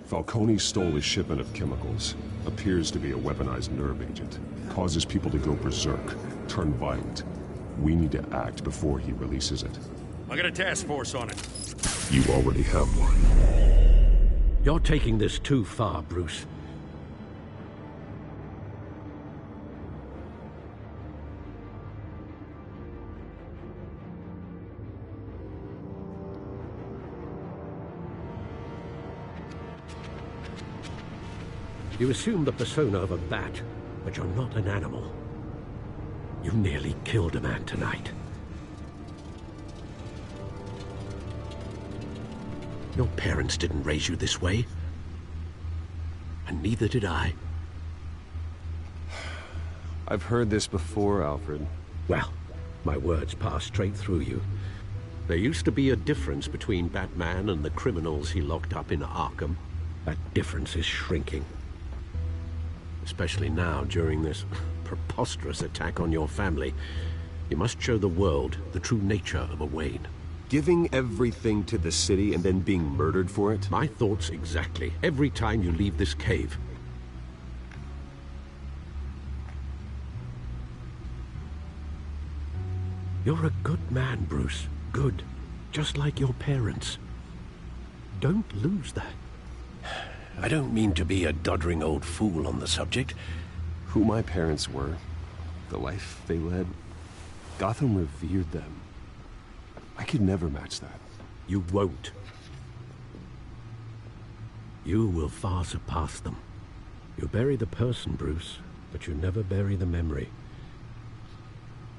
Falcone stole a shipment of chemicals. Appears to be a weaponized nerve agent. Causes people to go berserk, turn violent. We need to act before he releases it. I got a task force on it. You already have one. You're taking this too far, Bruce. You assume the persona of a bat, but you're not an animal. You nearly killed a man tonight. Your parents didn't raise you this way. And neither did I. I've heard this before, Alfred. Well, my words pass straight through you. There used to be a difference between Batman and the criminals he locked up in Arkham. That difference is shrinking. Especially now, during this preposterous attack on your family. You must show the world the true nature of a Wayne. Giving everything to the city and then being murdered for it? My thoughts exactly. Every time you leave this cave. You're a good man, Bruce. Good. Just like your parents. Don't lose that. I don't mean to be a doddering old fool on the subject. Who my parents were, the life they led, Gotham revered them. I could never match that. You won't. You will far surpass them. You bury the person, Bruce, but you never bury the memory.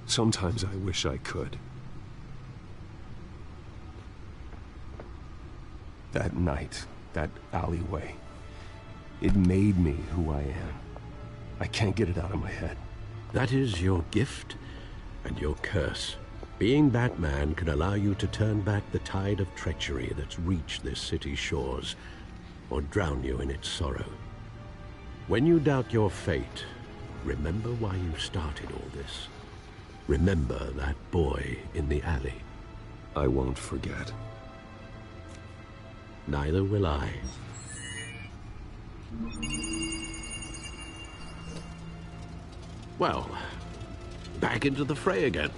Sometimes I wish I could. That night, that alleyway, it made me who I am. I can't get it out of my head. That is your gift and your curse. Being Batman can allow you to turn back the tide of treachery that's reached this city's shores, or drown you in its sorrow. When you doubt your fate, remember why you started all this. Remember that boy in the alley. I won't forget. Neither will I. Well, back into the fray again.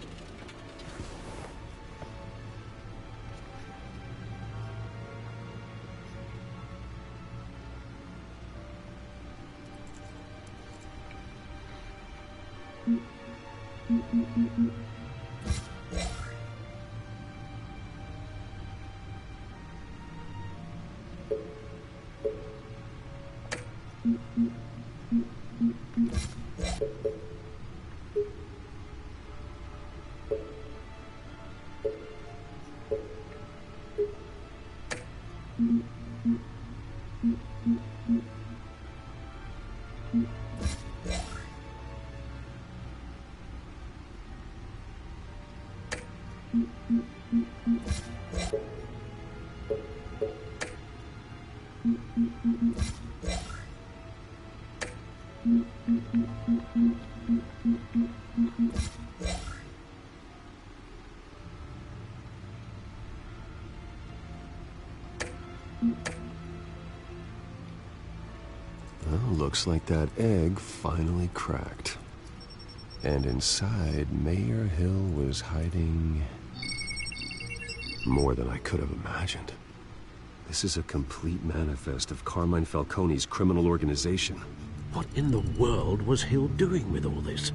Well, looks like that egg finally cracked. And inside, Mayor Hill was hiding more than I could have imagined. This is a complete manifest of Carmine Falcone's criminal organization. What in the world was Hill doing with all this?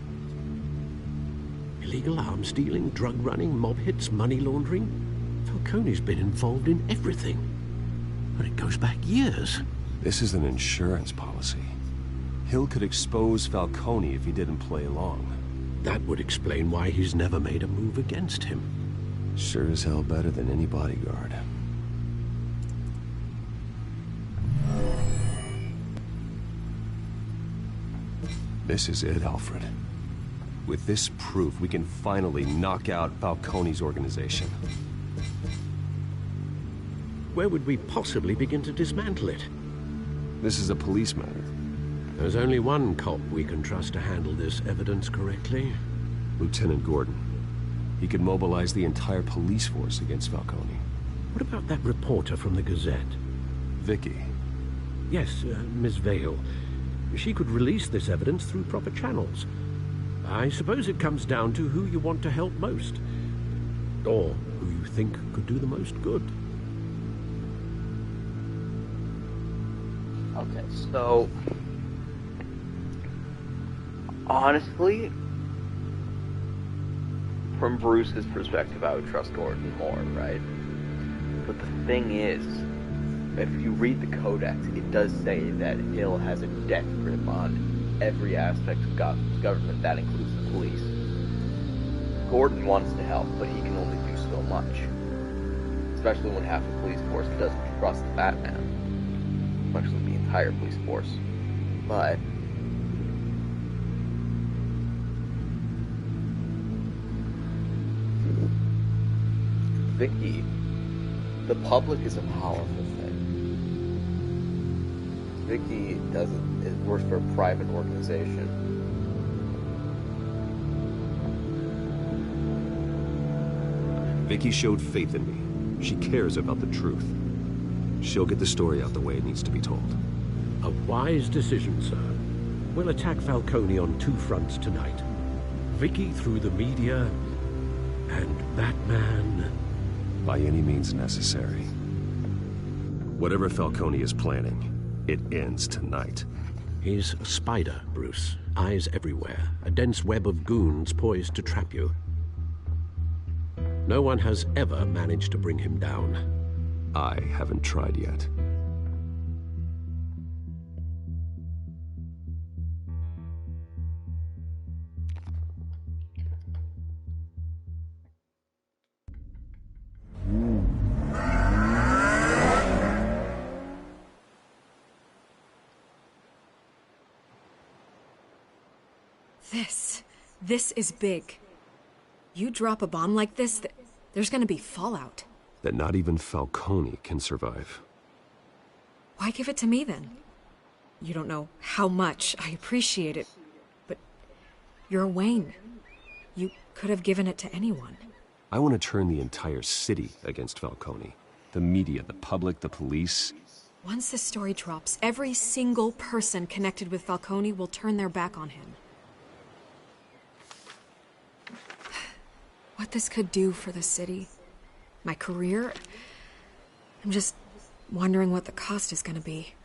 Illegal arms dealing, drug running, mob hits, money laundering? Falcone's been involved in everything. And it goes back years. This is an insurance policy. Hill could expose Falcone if he didn't play along. That would explain why he's never made a move against him. Sure as hell better than any bodyguard. This is it, Alfred. With this proof, we can finally knock out Falcone's organization. Where would we possibly begin to dismantle it? This is a police matter. There's only one cop we can trust to handle this evidence correctly. Lieutenant Gordon. He could mobilize the entire police force against Falcone. What about that reporter from the Gazette? Vicky. Yes, Miss Vale. She could release this evidence through proper channels. I suppose it comes down to who you want to help most. Or who you think could do the most good. Okay, so... honestly, from Bruce's perspective, I would trust Gordon more, right? But the thing is, if you read the Codex, it does say that Hill has a death grip on every aspect of Gotham's government. That includes the police. Gordon wants to help, but he can only do so much. Especially when half the police force doesn't trust the Batman. Especially the entire police force. But Vicky, the public is a powerful thing. Vicky it works for a private organization. Vicky showed faith in me. She cares about the truth. She'll get the story out the way it needs to be told. A wise decision, sir. We'll attack Falcone on 2 fronts tonight. Vicky through the media, and Batman... by any means necessary. Whatever Falcone is planning, it ends tonight. He's a spider, Bruce. Eyes everywhere. A dense web of goons poised to trap you. No one has ever managed to bring him down. I haven't tried yet. This is big. You drop a bomb like this, there's gonna be fallout. That not even Falcone can survive. Why give it to me then? You don't know how much I appreciate it, but you're Wayne. You could have given it to anyone. I want to turn the entire city against Falcone. The media, the public, the police. Once this story drops, every single person connected with Falcone will turn their back on him. What this could do for the city, my career, I'm just wondering what the cost is gonna be.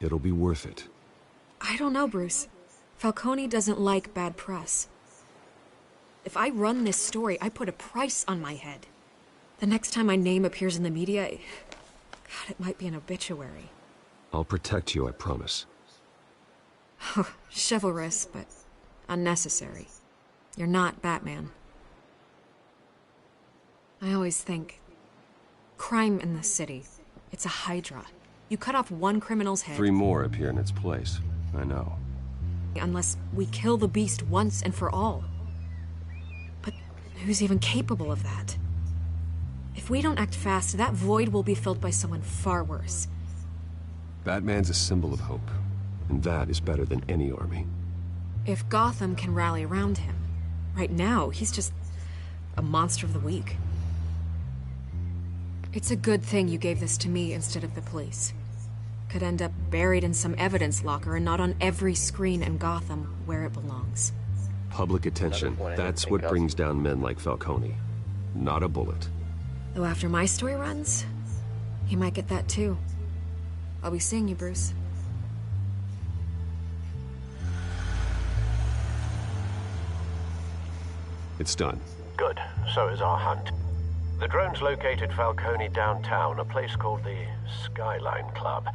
It'll be worth it. I don't know, Bruce. Falcone doesn't like bad press. If I run this story, I put a price on my head. The next time my name appears in the media, God, it might be an obituary. I'll protect you, I promise. Chivalrous, but unnecessary. You're not Batman. I always think, crime in the city, it's a hydra. You cut off one criminal's head... 3 more appear in its place. I know. Unless we kill the beast once and for all. But who's even capable of that? If we don't act fast, that void will be filled by someone far worse. Batman's a symbol of hope, and that is better than any army. If Gotham can rally around him, right now, he's just a monster of the week. It's a good thing you gave this to me instead of the police. Could end up buried in some evidence locker and not on every screen in Gotham where it belongs. Public attention, that's what brings down men like Falcone. Not a bullet. Though after my story runs, he might get that too. I'll be seeing you, Bruce. It's done. Good. So is our hunt. The drones located Falcone downtown, a place called the Skyline Club.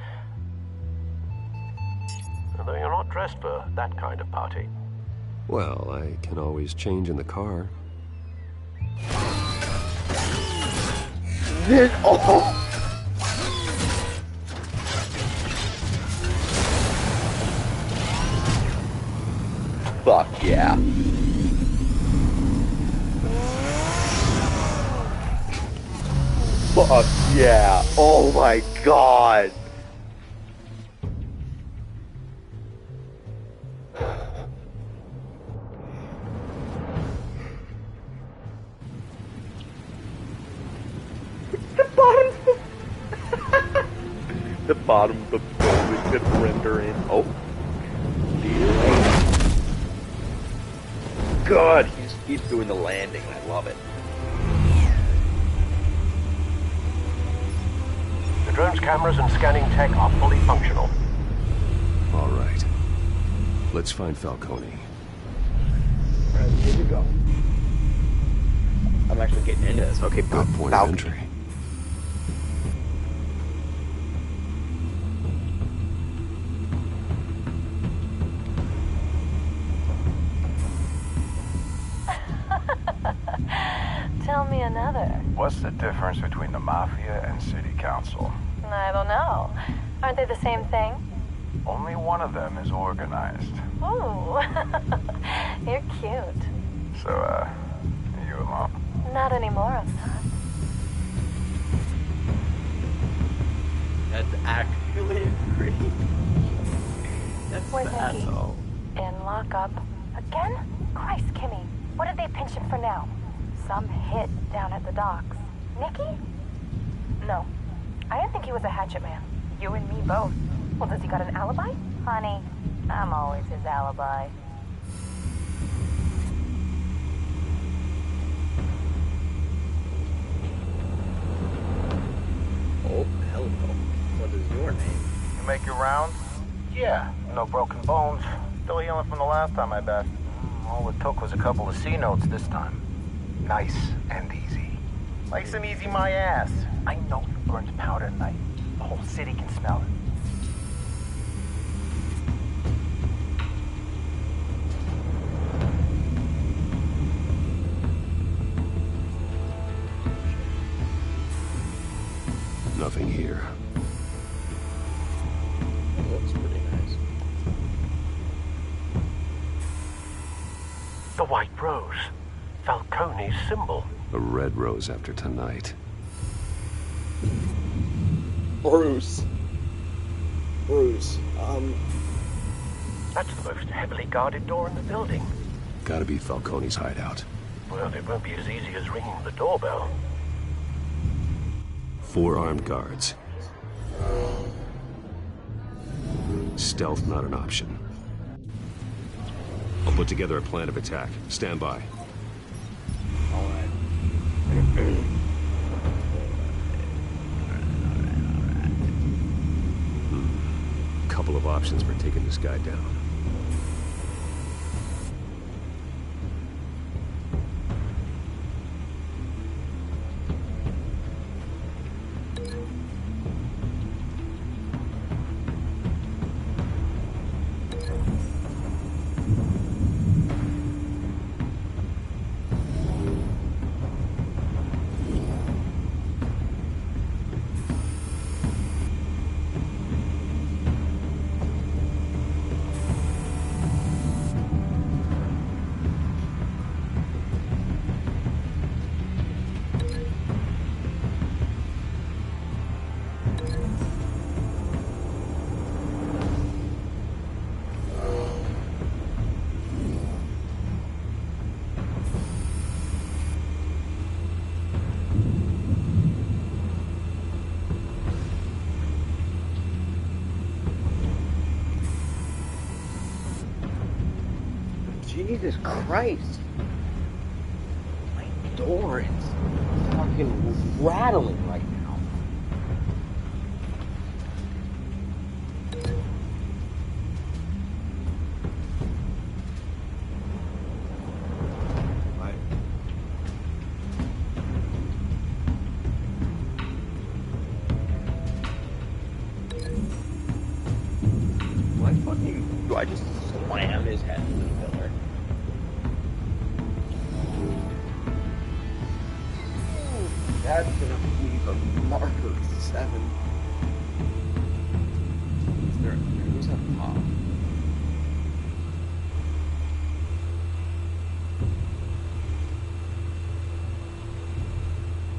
Although you're not dressed for that kind of party. Well, I can always change in the car. Fuck yeah. Fuck yeah. Oh my god. The bottom of the boat we could render in. Oh. God, he just keeps doing the landing. I love it. The drone's cameras and scanning tech are fully functional. All right. Let's find Falcone. Alright, here we go. I'm actually getting into this. Okay, good point of entry. another. What's the difference between the Mafia and City Council? I don't know. Aren't they the same thing? Only one of them is organized. Ooh. You're cute. So, are you alone? Not anymore, I'm not. That's actually a creep. That's Where's the Nicky? asshole. In lockup. Again? Christ, Kimmy. What did they pinch him for now? Some hit down at the docks. Nicky? No. I didn't think he was a hatchet man. You and me both. Well, does he got an alibi? Honey, I'm always his alibi. Oh, hello. What is your name? You make your rounds? Yeah, no broken bones. Still healing from the last time, I bet. All it took was a couple of C notes this time. Nice and easy. Nice and easy, my ass. I know you burned powder tonight. The whole city can smell it. Nothing here. Looks pretty nice. The white rose. Falcone's symbol. A red rose after tonight. Bruce, That's the most heavily guarded door in the building. Gotta be Falcone's hideout. Well, it won't be as easy as ringing the doorbell. 4 armed guards. Stealth not an option. I'll put together a plan of attack. Stand by. Couple of options for taking this guy down. Jesus Christ. My door is fucking rattling right now. Do I just slam his head into the pillar? That's gonna leave a mark of 7. Who's that pop?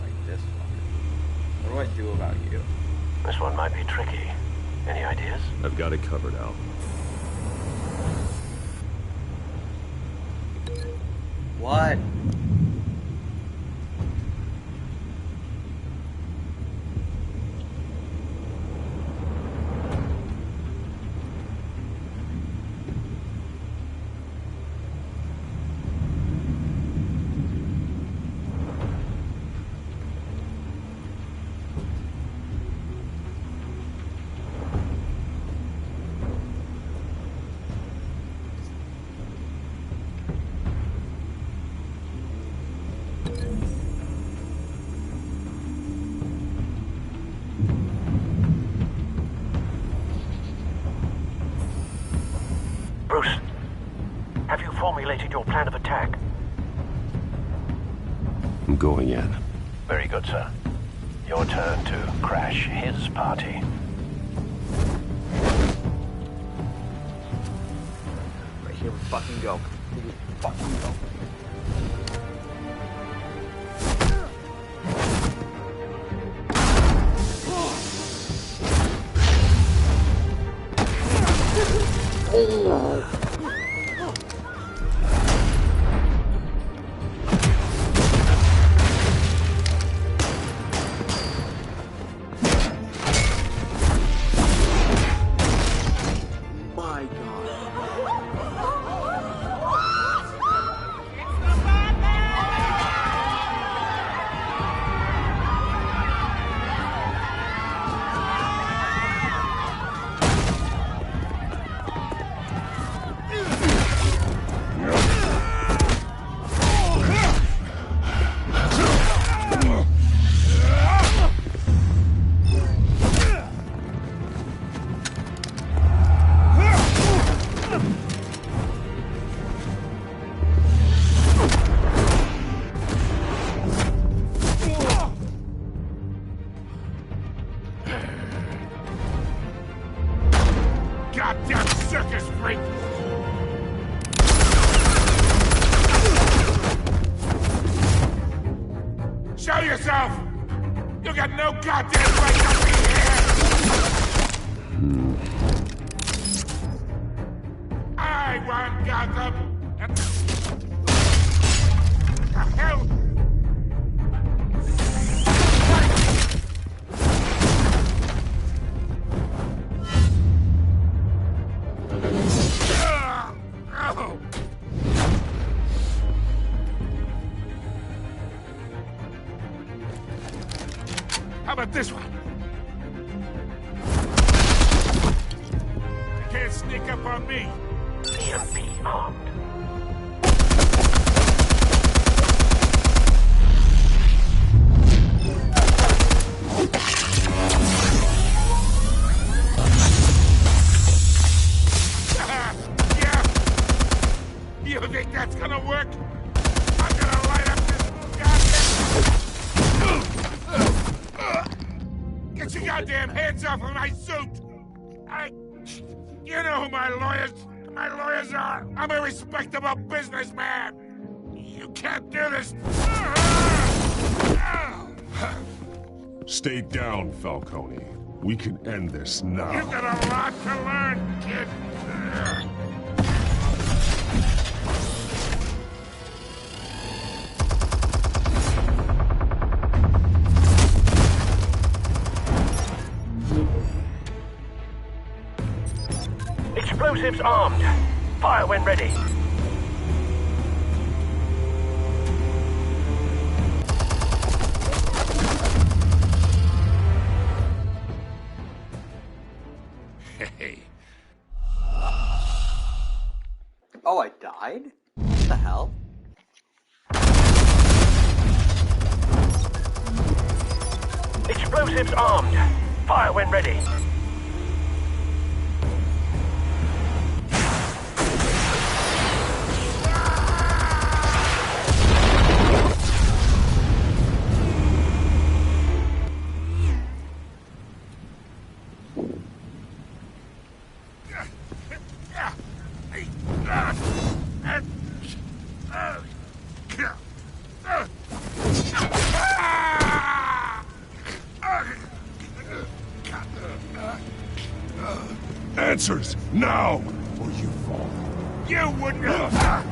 Like this one. What do I do about you? This one might be tricky. Any ideas? I've got it covered, Al. What? Bruce, have you formulated your plan of attack? I'm going in. Very good, sir. Your turn to crash his party. Right here we fucking go. Here we fucking go. Goddamn circus freak! Show yourself! You got no goddamn right to be here! I run Gotham! And... What the hell? How about this one? You can't sneak up on me. EMP armed. Yeah. You think that's gonna work? I'm gonna light up this goddamn... Get your goddamn hands off of my suit! You know who my lawyers are! I'm a respectable businessman! You can't do this! Stay down, Falcone. We can end this now. You've got a lot to learn, kid! Explosives armed. Fire when ready. Hey. Oh, I died? What the hell? Explosives armed. Fire when ready. Answers, now, or you fall. You wouldn't have...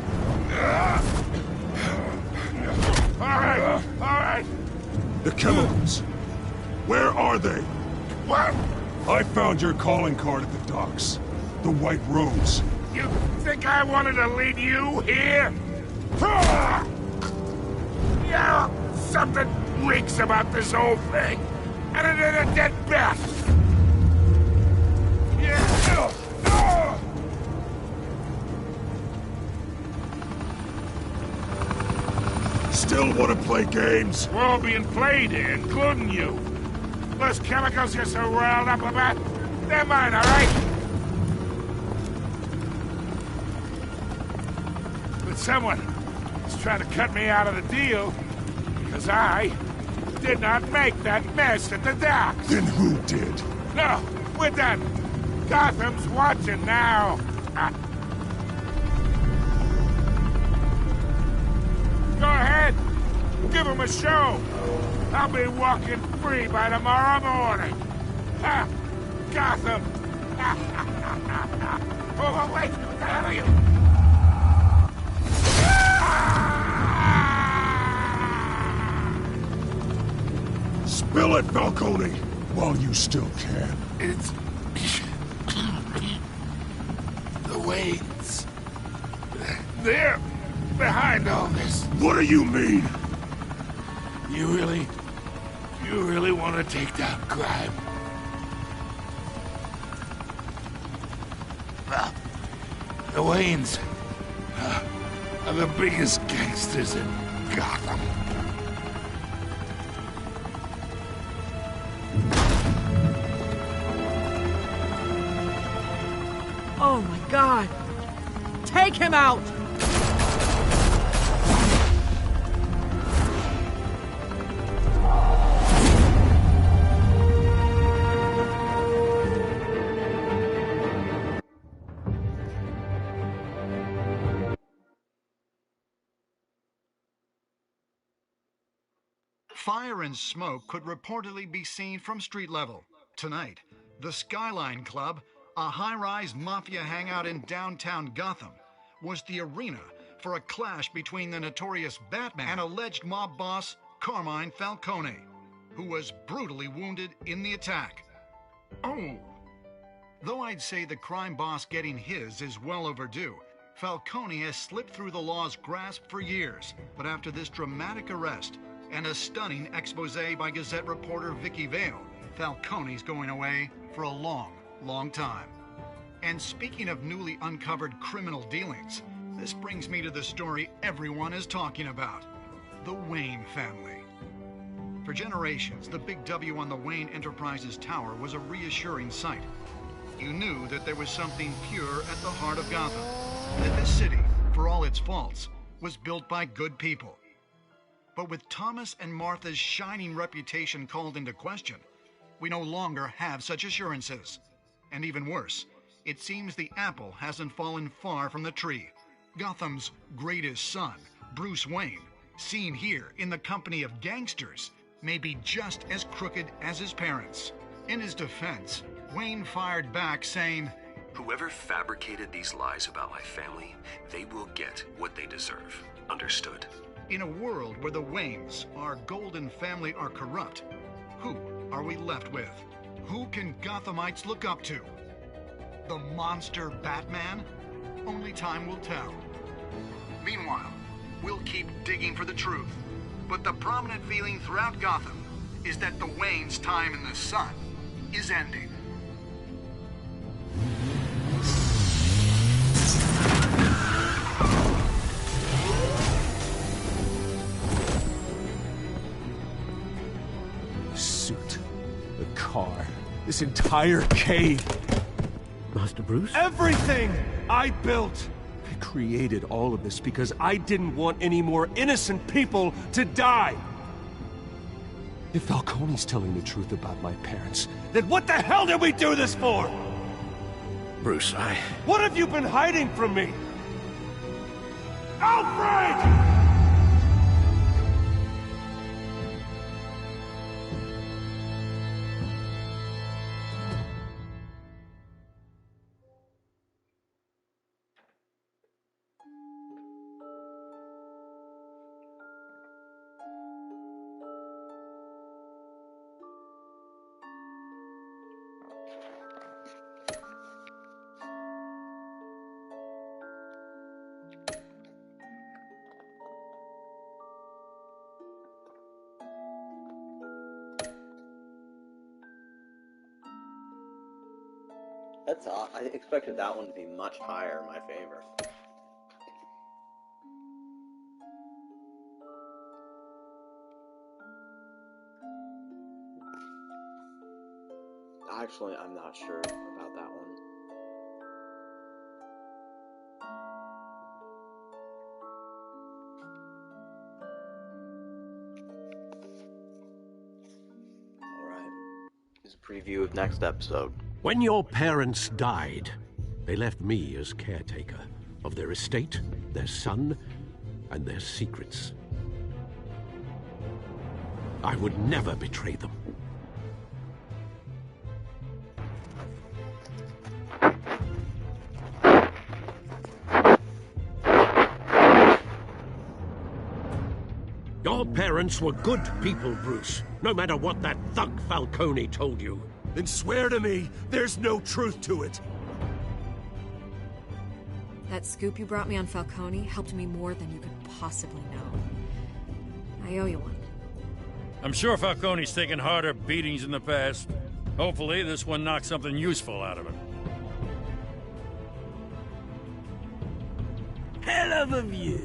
All right. The chemicals. Where are they? What? I found your calling card at the docks. The White Rose. You think I wanted to leave you here? Yeah, something reeks about this whole thing. And it ain't a dead bat. Still want to play games? We're all being played here, including you. Those chemicals you're so riled up about, they're mine, all right? But someone is trying to cut me out of the deal 'Cause I did not make that mess at the docks. Then who did? No, we're done. Gotham's watching now. Go ahead. Give him a show. I'll be walking free by tomorrow morning. Ha! Gotham! Oh, wait! What the hell are you? Spill it, Falcone, while you still can. It's... the Waynes. They're behind all this. What do you mean? You really want to take down crime? Well, the Waynes are the biggest gangsters in Gotham. Oh my God! Take him out! Fire and smoke could reportedly be seen from street level. Tonight, the Skyline Club, a high-rise mafia hangout in downtown Gotham, was the arena for a clash between the notorious Batman and alleged mob boss Carmine Falcone, who was brutally wounded in the attack. Oh! Though I'd say the crime boss getting his is well overdue, Falcone has slipped through the law's grasp for years. But after this dramatic arrest and a stunning expose by Gazette reporter Vicky Vale, Falcone's going away for a long time. And speaking of newly uncovered criminal dealings, this brings me to the story everyone is talking about: the Wayne family. For generations, the big W on the Wayne Enterprises Tower was a reassuring sight. You knew that there was something pure at the heart of Gotham, that this city, for all its faults, was built by good people. But with Thomas and Martha's shining reputation called into question, we no longer have such assurances. And even worse, it seems the apple hasn't fallen far from the tree. Gotham's greatest son, Bruce Wayne, seen here in the company of gangsters, may be just as crooked as his parents. In his defense, Wayne fired back saying, "Whoever fabricated these lies about my family, they will get what they deserve. Understood?" In a world where the Waynes, our golden family, are corrupt, who are we left with? Who can Gothamites look up to? The monster Batman? Only time will tell. Meanwhile, we'll keep digging for the truth. But the prominent feeling throughout Gotham is that the Waynes' time in the sun is ending. The suit, the car, this entire cave. Master Bruce? Everything I built! I created all of this because I didn't want any more innocent people to die! If Falcone's telling the truth about my parents, then what the hell did we do this for? Bruce, What have you been hiding from me? Alfred! That's odd. I expected that one to be much higher in my favor. Actually, I'm not sure about that one. is a preview of next episode. When your parents died, they left me as caretaker of their estate, their son, and their secrets. I would never betray them. Your parents were good people, Bruce, no matter what that thug Falcone told you. Then swear to me there's no truth to it. That scoop you brought me on Falcone helped me more than you could possibly know. I owe you one. I'm sure Falcone's taken harder beatings in the past. Hopefully this one knocks something useful out of him. Hell of a view.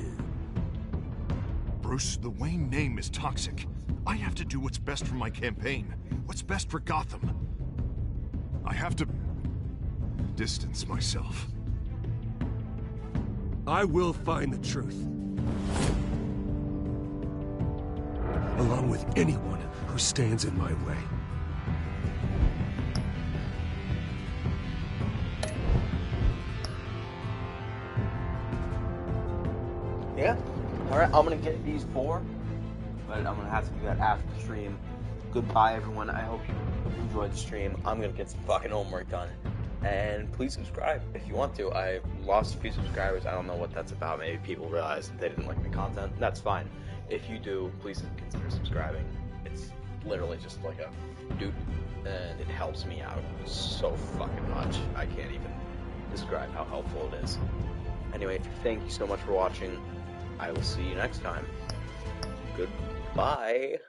Bruce, the Wayne name is toxic. I have to do what's best for my campaign. What's best for Gotham. I have to distance myself. I will find the truth. Along with anyone who stands in my way. Yeah. Alright, I'm gonna get these 4, but I'm gonna have to do that after the stream. Goodbye, everyone. I hope you enjoyed the stream. I'm gonna get some fucking homework done. And please subscribe if you want to. I lost a few subscribers. I don't know what that's about. Maybe people realized that they didn't like my content. That's fine. If you do, please consider subscribing. It's literally just like a doot, and it helps me out so fucking much. I can't even describe how helpful it is. Anyway, thank you so much for watching. I will see you next time. Goodbye.